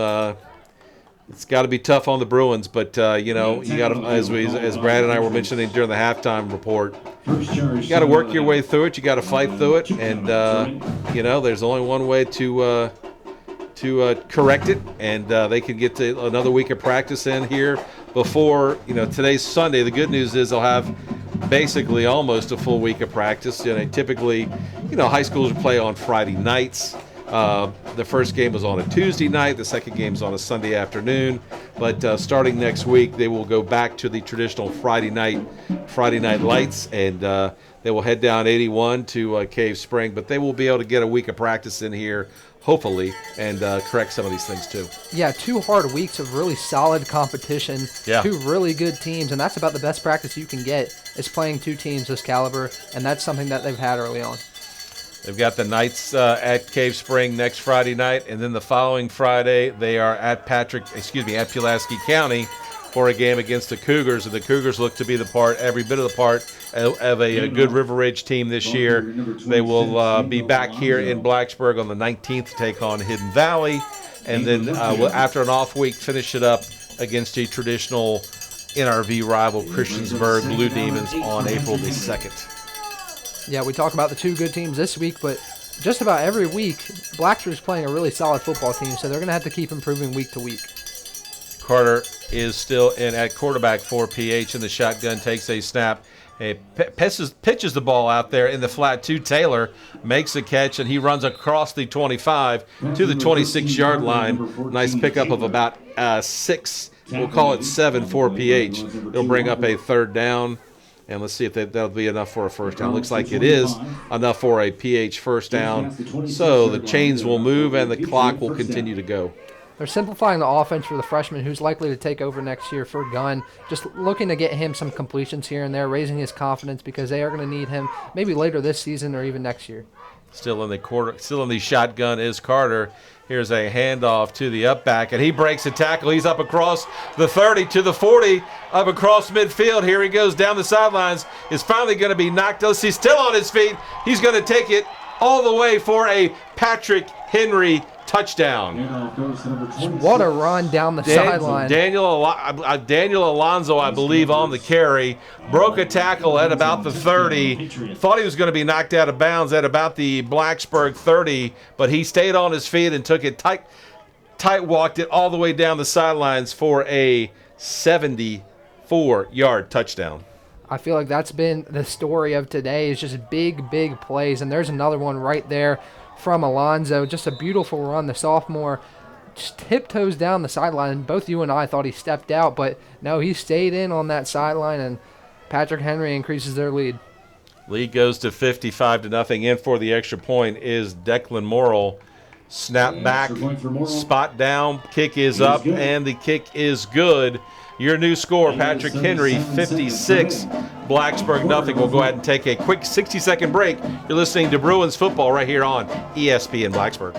It's got to be tough on the Bruins, but you got to, as Brad and I were mentioning during the halftime report, you got to work your way through it. You got to fight through it, and there's only one way to correct it, and they can get to another week of practice in here before today's Sunday. The good news is they'll have basically almost a full week of practice. Typically, high schools play on Friday nights. The first game was on a Tuesday night. The second game is on a Sunday afternoon. But starting next week, they will go back to the traditional Friday night lights, and they will head down 81 to Cave Spring. But they will be able to get a week of practice in here, hopefully, and correct some of these things too. Yeah, 2 hard weeks of really solid competition, 2 really good teams, and that's about the best practice you can get is playing 2 teams this caliber, and that's something that they've had early on. They've got the Knights at Cave Spring next Friday night, and then the following Friday they are at Pulaski County for a game against the Cougars, and the Cougars look to be every bit of the part of a good River Ridge team this year. They will be back here in Blacksburg on the 19th to take on Hidden Valley, and then after an off week, finish it up against a traditional NRV rival, Christiansburg Blue Demons, on April the 2nd. Yeah, we talk about the two good teams this week, but just about every week, Blacksburg's playing a really solid football team, so they're going to have to keep improving week to week. Carter is still in at quarterback for PH, and the shotgun takes a snap. Pitches the ball out there in the flat to Taylor, makes a catch, and he runs across the 25 to the 26-yard line. Nice pickup of about 6, we'll call it 7 for PH. They'll bring up a third down, and let's see if that'll be enough for a first down. Looks like it is enough for a PH first down. So the chains will move and the clock will continue to go. They're simplifying the offense for the freshman who's likely to take over next year for Gunn. Just looking to get him some completions here and there, raising his confidence because they are going to need him maybe later this season or even next year. Still in the shotgun is Carter. Here's a handoff to the up back, and he breaks a tackle. He's up across the 30 to the 40, up across midfield. Here he goes down the sidelines. Is finally going to be knocked loose. He's still on his feet. He's going to take it all the way for a Patrick Henry touchdown. What a run down the sideline. Daniel Alonzo, I believe, on the carry. Broke a tackle at about the 30. Thought he was going to be knocked out of bounds at about the Blacksburg 30, but he stayed on his feet and took it walked it all the way down the sidelines for a 74-yard touchdown. I feel like that's been the story of today, is just big, big plays, and there's another one right there from Alonzo. Just a beautiful run. The sophomore just tiptoes down the sideline. Both you and I thought he stepped out, but no, he stayed in on that sideline, and Patrick Henry increases their lead. Lead goes to 55-0. In for the extra point is Declan Morrill. Snap back, spot down, kick is up, and the kick is good. Your new score, Patrick Henry, 56, Blacksburg nothing. We'll go ahead and take a quick 60-second break. You're listening to Bruins football right here on ESPN Blacksburg.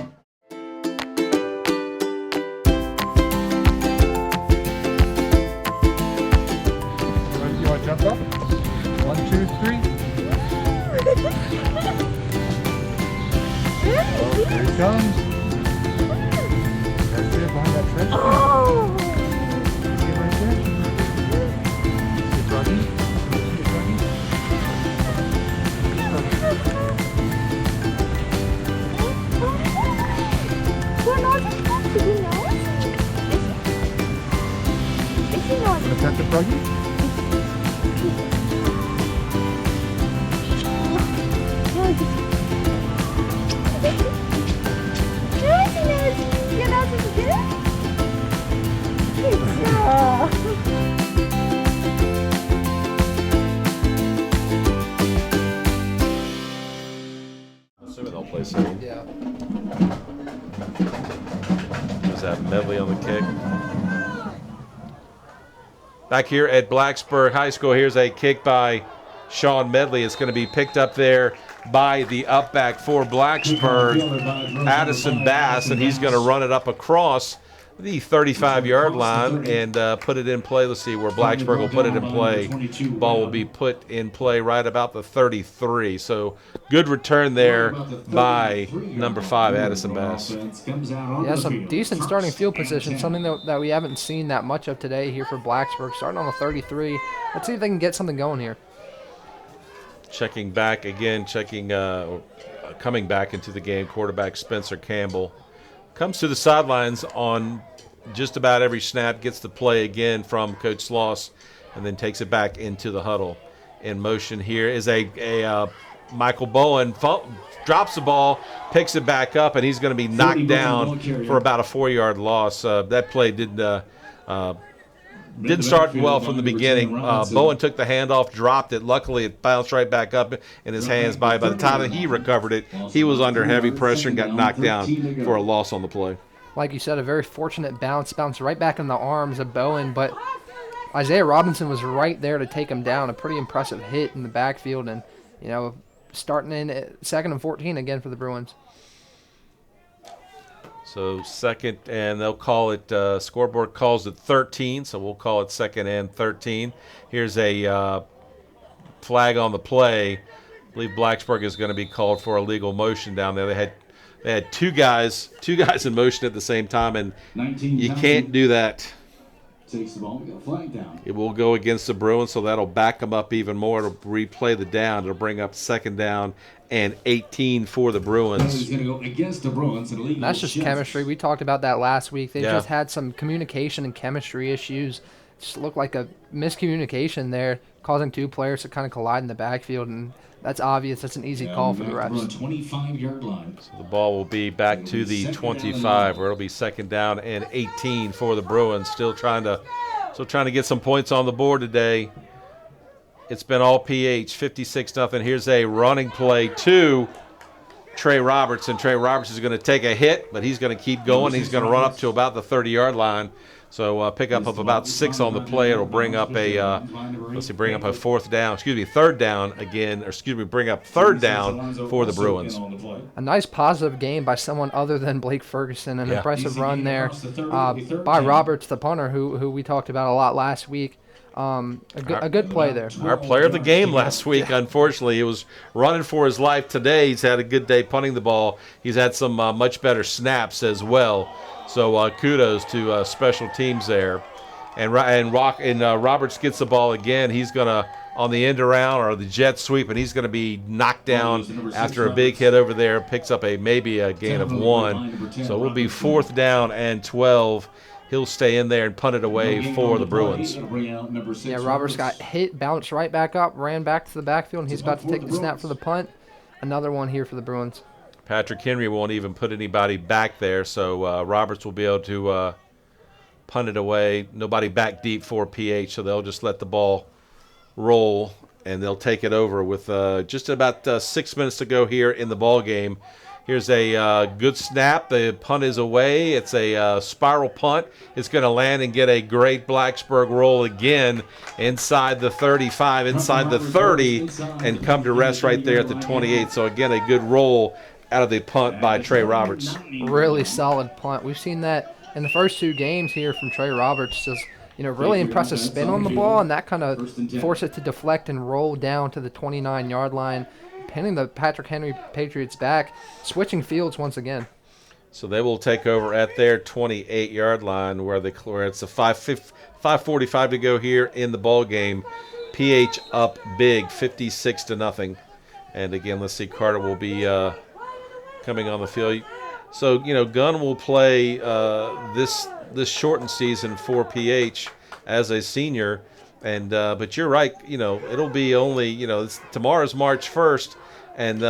You want to jump up? 1, 2, 3. Oh, here he comes. Right there behind that trench. Oh. Pet the froggy? Assuming they'll play soon. Yeah. Was that Medley on the kick? Back here at Blacksburg High School, here's a kick by Sean Medley. It's going to be picked up there by the up back for Blacksburg, Addison Bass, and he's going to run it up across the 35-yard line and put it in play. Let's see where Blacksburg will put it in play. Ball will be put in play right about the 33. So good return there by number 5, Addison Bass. Yeah, some decent starting field position, something that we haven't seen that much of today here for Blacksburg. Starting on the 33. Let's see if they can get something going here. Checking back again, coming back into the game, quarterback Spencer Campbell. Comes to the sidelines on just about every snap, gets the play again from Coach Sloss, and then takes it back into the huddle. In motion here is a Michael Bowen drops the ball, picks it back up, and he's going to be knocked down for about a 4-yard loss. That play didn't start well from the beginning. Bowen took the handoff, dropped it. Luckily, it bounced right back up in his hands. By the time that he recovered it, he was under heavy pressure and got knocked down for a loss on the play. Like you said, a very fortunate bounce right back in the arms of Bowen, but Isaiah Robinson was right there to take him down. A pretty impressive hit in the backfield, and starting in at 2nd and 14 again for the Bruins. So second, and they'll call it, scoreboard calls it 13, so we'll call it second and 13. Here's a flag on the play. I believe Blacksburg is going to be called for illegal motion down there. They had two guys in motion at the same time, and you can't do that. Takes the ball, we got a flag down. It will go against the Bruins, so that'll back them up even more. It'll replay the down. It'll bring up second down and 18 for the Bruins. He's going to go against the Bruins. And that's just chemistry. We talked about that last week. They just had some communication and chemistry issues. Just looked like a miscommunication there, causing two players to kind of collide in the backfield, and that's obvious. That's an easy call for the refs. 25-yard line. So the ball will be back to the 25, where it'll be second down and 18 for the Bruins. Still trying to get some points on the board today. It's been all PH, 56-0. Here's a running play to Trey Roberts, and Trey Roberts is going to take a hit, but he's going to keep going. He's going to run up to about the 30-yard line. So pick up of about 6 on the play. It'll bring up a third down again, bring up third down for the Bruins. A nice positive game by someone other than Blake Ferguson. An impressive run there by Roberts, the punter, who we talked about a lot last week. A good play there. Our player of the game last week, unfortunately, he was running for his life today. He's had a good day punting the ball. He's had some much better snaps as well. So kudos to special teams there. And Roberts gets the ball again. He's going to, on the end around or the jet sweep, and he's going to be knocked down after a big hit over there. Picks up maybe a gain of 1. So we'll be 4th down and 12. He'll stay in there and punt it away for the Bruins. Yeah, Roberts got hit, bounced right back up, ran back to the backfield, and he's about to take the snap for the punt. Another one here for the Bruins. Patrick Henry won't even put anybody back there, so Roberts will be able to punt it away. Nobody back deep for PH, so they'll just let the ball roll, and they'll take it over with just about 6 minutes to go here in the ball game. Here's a good snap. The punt is away. It's a spiral punt. It's going to land and get a great Blacksburg roll again inside the 35, inside the 30, and come to rest right there at the 28. So, again, a good roll out of the punt by Trey Roberts. Really solid punt. We've seen that in the first 2 games here from Trey Roberts. Just, really impressive spin on the ball, and that kind of forced it to deflect and roll down to the 29-yard line, pinning the Patrick Henry Patriots back, switching fields once again. So they will take over at their 28-yard line where it's a 5:45 to go here in the ball game. PH up big, 56-0. And again, let's see, Carter will be coming on the field. So, Gunn will play this shortened season for PH as a senior. And but you're right, it'll be only, tomorrow's March 1st, and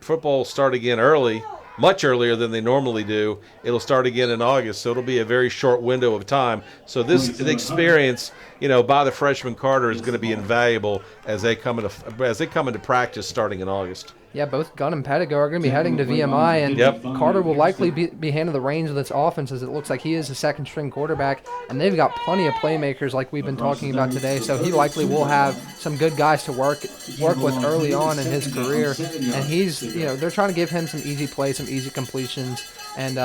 football will start again early, much earlier than they normally do. It'll start again in August, so it'll be a very short window of time. So this experience, by the freshman Carter is going to be invaluable as they come into practice starting in August. Yeah, both Gunn and Pedigo are going to be heading to VMI, and Carter will likely be handed the reins of this offense, as it looks like he is a second-string quarterback, and they've got plenty of playmakers like we've been talking about today, so he likely will have some good guys to work with early on in his career, and he's, they're trying to give him some easy plays, some easy completions, and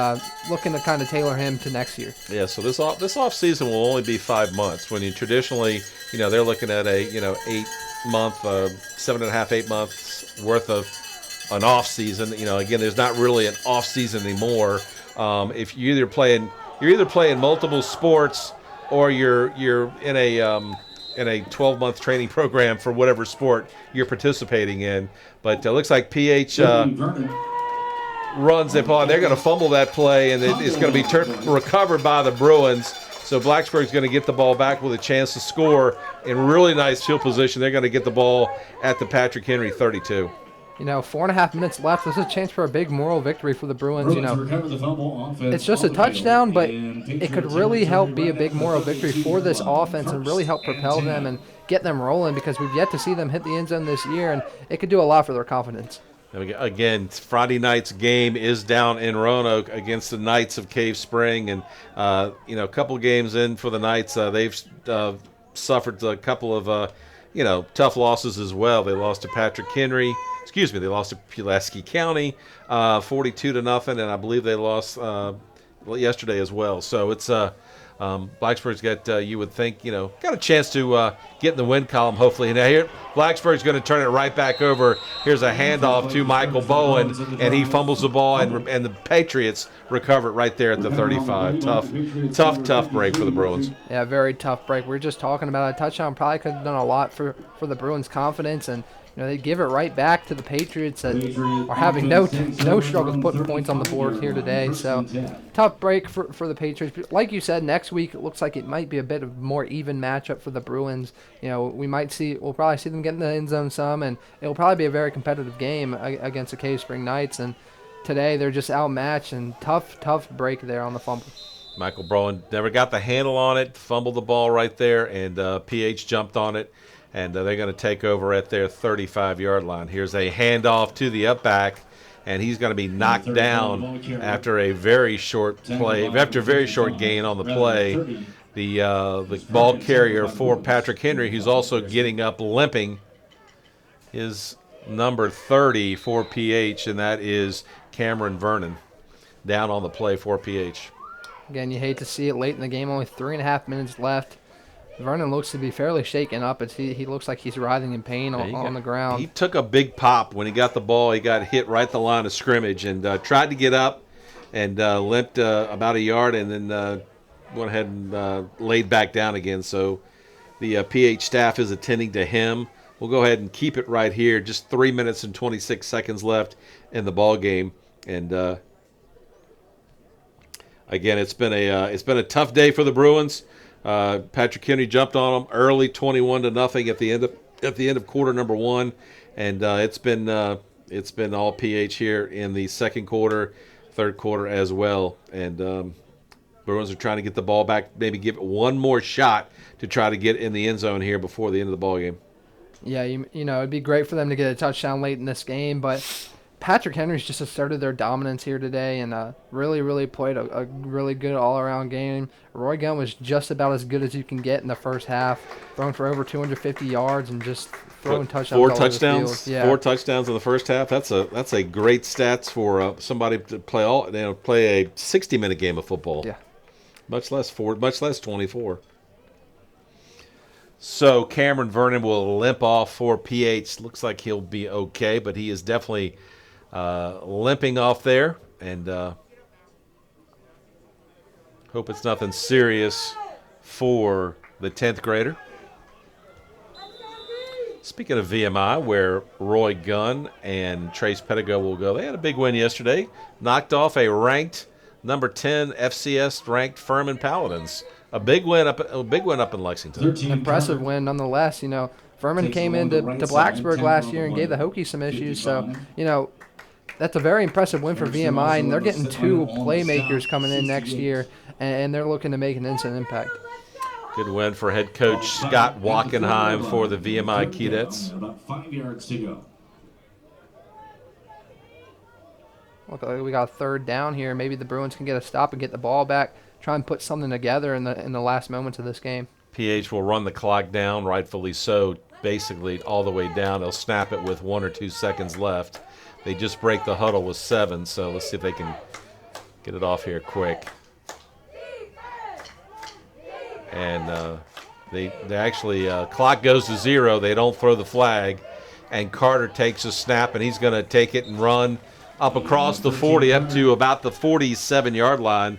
looking to kind of tailor him to next year. Yeah, so this off season will only be 5 months, when you traditionally, they're looking at a 8-month, 7.5, 8 months worth of an off season. Again, there's not really an off season anymore. If you're either playing multiple sports, or you're in a 12-month training program for whatever sport you're participating in. But it looks like PH runs the ball. They're going to fumble that play, and it's going to be recovered by the Bruins. So Blacksburg's going to get the ball back with a chance to score in really nice field position. They're going to get the ball at the Patrick Henry 32. 4.5 minutes left. This is a chance for a big moral victory for the Bruins. It's just a touchdown, but it could really help be a big moral victory for this offense and really help propel them and get them rolling, because we've yet to see them hit the end zone this year, and it could do a lot for their confidence. Again, Friday night's game is down in Roanoke against the Knights of Cave Spring, and a couple games in for the Knights, they've suffered a couple of tough losses as well. They lost to Patrick Henry. They lost to Pulaski County, 42-0, and I believe they lost yesterday as well. So it's Blacksburg's got, you would think, got a chance to get in the win column, hopefully. Now here, Blacksburg's going to turn it right back over. Here's a handoff to Michael Bowen, and he fumbles the ball, and the Patriots recover it right there at the 35. Tough break for the Bruins. Yeah, very tough break. We were just talking about a touchdown. Probably could have done a lot for the Bruins' confidence, and they give it right back to the Patriots that are having no struggles putting points on the board here today. So tough break for the Patriots. But like you said, next week it looks like it might be a bit of more even matchup for the Bruins. We'll probably see them get in the end zone some, and it'll probably be a very competitive game against the Cave Spring Knights. And today they're just outmatched, and tough break there on the fumble. Michael Bowen never got the handle on it, fumbled the ball right there, and PH jumped on it. And they're going to take over at their 35-yard line. Here's a handoff to the up back, and he's going to be knocked down after a very short play, after a very short gain on the play. The ball carrier for Patrick Henry, who's also getting up limping, is number 30 for PH, and that is Cameron Vernon, down on the play for PH. Again, you hate to see it late in the game, only 3.5 minutes left. Vernon looks to be fairly shaken up. He looks like he's writhing in pain on the ground. He took a big pop when he got the ball. He got hit right at the line of scrimmage and tried to get up and limped about a yard and then went ahead and laid back down again. So the PH staff is attending to him. We'll go ahead and keep it right here. Just 3 minutes and 26 seconds left in the ball game. And again, it's been a tough day for the Bruins. Patrick Henry jumped on them early, 21-0 at the end of quarter number one, and it's been all PH here in the second quarter, third quarter as well. And Bruins are trying to get the ball back, maybe give it one more shot to try to get in the end zone here before the end of the ball game. Yeah, it'd be great for them to get a touchdown late in this game, but Patrick Henry's just asserted their dominance here today and really played a really good all-around game. Roy Gunn was just about as good as you can get in the first half, throwing for over 250 yards and just throwing touchdowns. Four all over touchdowns. the field. Yeah. 4 touchdowns in the first half. That's a great stats for somebody to play a 60-minute game of football. Yeah. Much less 24. So Cameron Vernon will limp off for PH. Looks like he'll be okay, but he is definitely limping off there, and hope it's nothing serious for the 10th grader. Speaking of VMI, where Roy Gunn and Trace Pettigo will go, they had a big win yesterday. Knocked off a ranked number 10 FCS ranked Furman Paladins. A big win up in Lexington. Impressive win nonetheless. Furman came into Blacksburg last year and gave the Hokies some issues, so that's a very impressive win for VMI, and they're getting 2 playmakers coming in next year, and they're looking to make an instant impact. Good win for head coach Scott Wackenheim for the VMI Keydets. About 5 yards to go. Look like we got a third down here. Maybe the Bruins can get a stop and get the ball back, try and put something together in the last moments of this game. PH will run the clock down, rightfully so, basically all the way down. They'll snap it with 1 or 2 seconds left. They just break the huddle with 7, so let's see if they can get it off here quick. And they actually clock goes to 0. They don't throw the flag, and Carter takes a snap, and he's going to take it and run up across the 40 up to about the 47-yard line,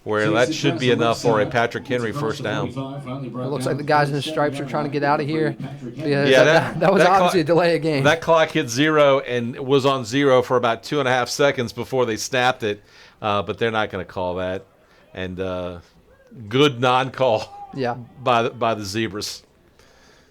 where that should be enough for a Patrick Henry first down. It looks like the guys in the stripes are trying to get out of here. Yeah, that was obviously a delay of game. That clock hit 0 and was on 0 for about 2.5 seconds before they snapped it, but they're not going to call that. And good non-call by the Zebras.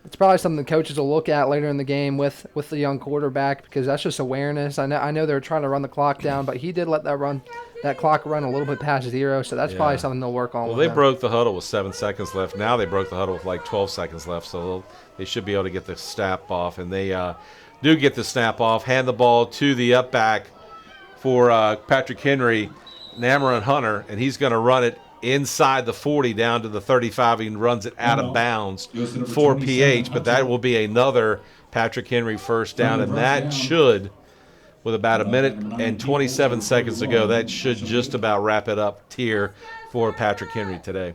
It's probably something the coaches will look at later in the game with the young quarterback, because that's just awareness. I know they're trying to run the clock down, but he did let that clock run a little bit past 0, so that's probably something they'll work on. Well, they broke the huddle with 7 seconds left. Now they broke the huddle with like 12 seconds left, so they should be able to get the snap off, and they do get the snap off. Hand the ball to the up back for Patrick Henry, Namaron Hunter, and he's going to run it inside the 40 down to the 35 and runs it out of bounds for PH, but that will be another Patrick Henry first down, and that should with about a minute and 27 seconds to go. That should just about wrap it up here for Patrick Henry today.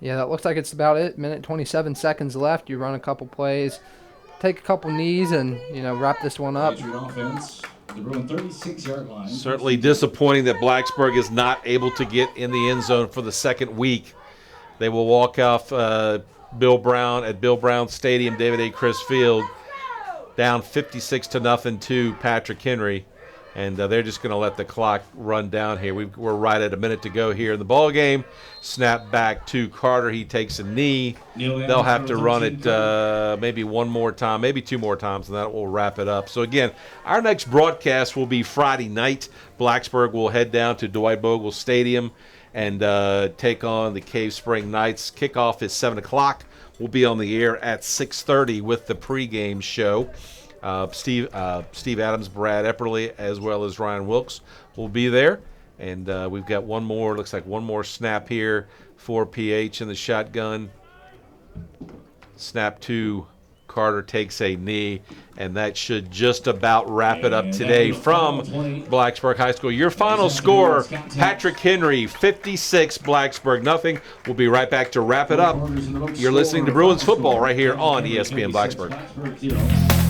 Yeah, that looks like it's about it. Minute 27 seconds left. You run a couple plays, take a couple knees, and wrap this one up. The Bruin 36-yard line. Certainly disappointing that Blacksburg is not able to get in the end zone for the second week. They will walk off Bill Brown Stadium, David A. Chris Field, down 56-0 to Patrick Henry, and they're just going to let the clock run down here. We're right at a minute to go here in the ball game. Snap back to Carter. He takes a knee. They'll have to run it maybe one more time, maybe two more times, and that will wrap it up. So again, our next broadcast will be Friday night. Blacksburg will head down to Dwight Bogle Stadium and take on the Cave Spring Knights. Kickoff is 7 o'clock. We'll be on the air at 6:30 with the pregame show. Steve Adams, Brad Epperly, as well as Ryan Wilkes will be there. And we've got one more snap here for PH in the shotgun. Snap to Carter, takes a knee, and that should just about wrap it up today from Blacksburg High School. Your final score, Patrick Henry, 56, Blacksburg nothing. We'll be right back to wrap it up. You're listening to Bruins football right here on ESPN Blacksburg.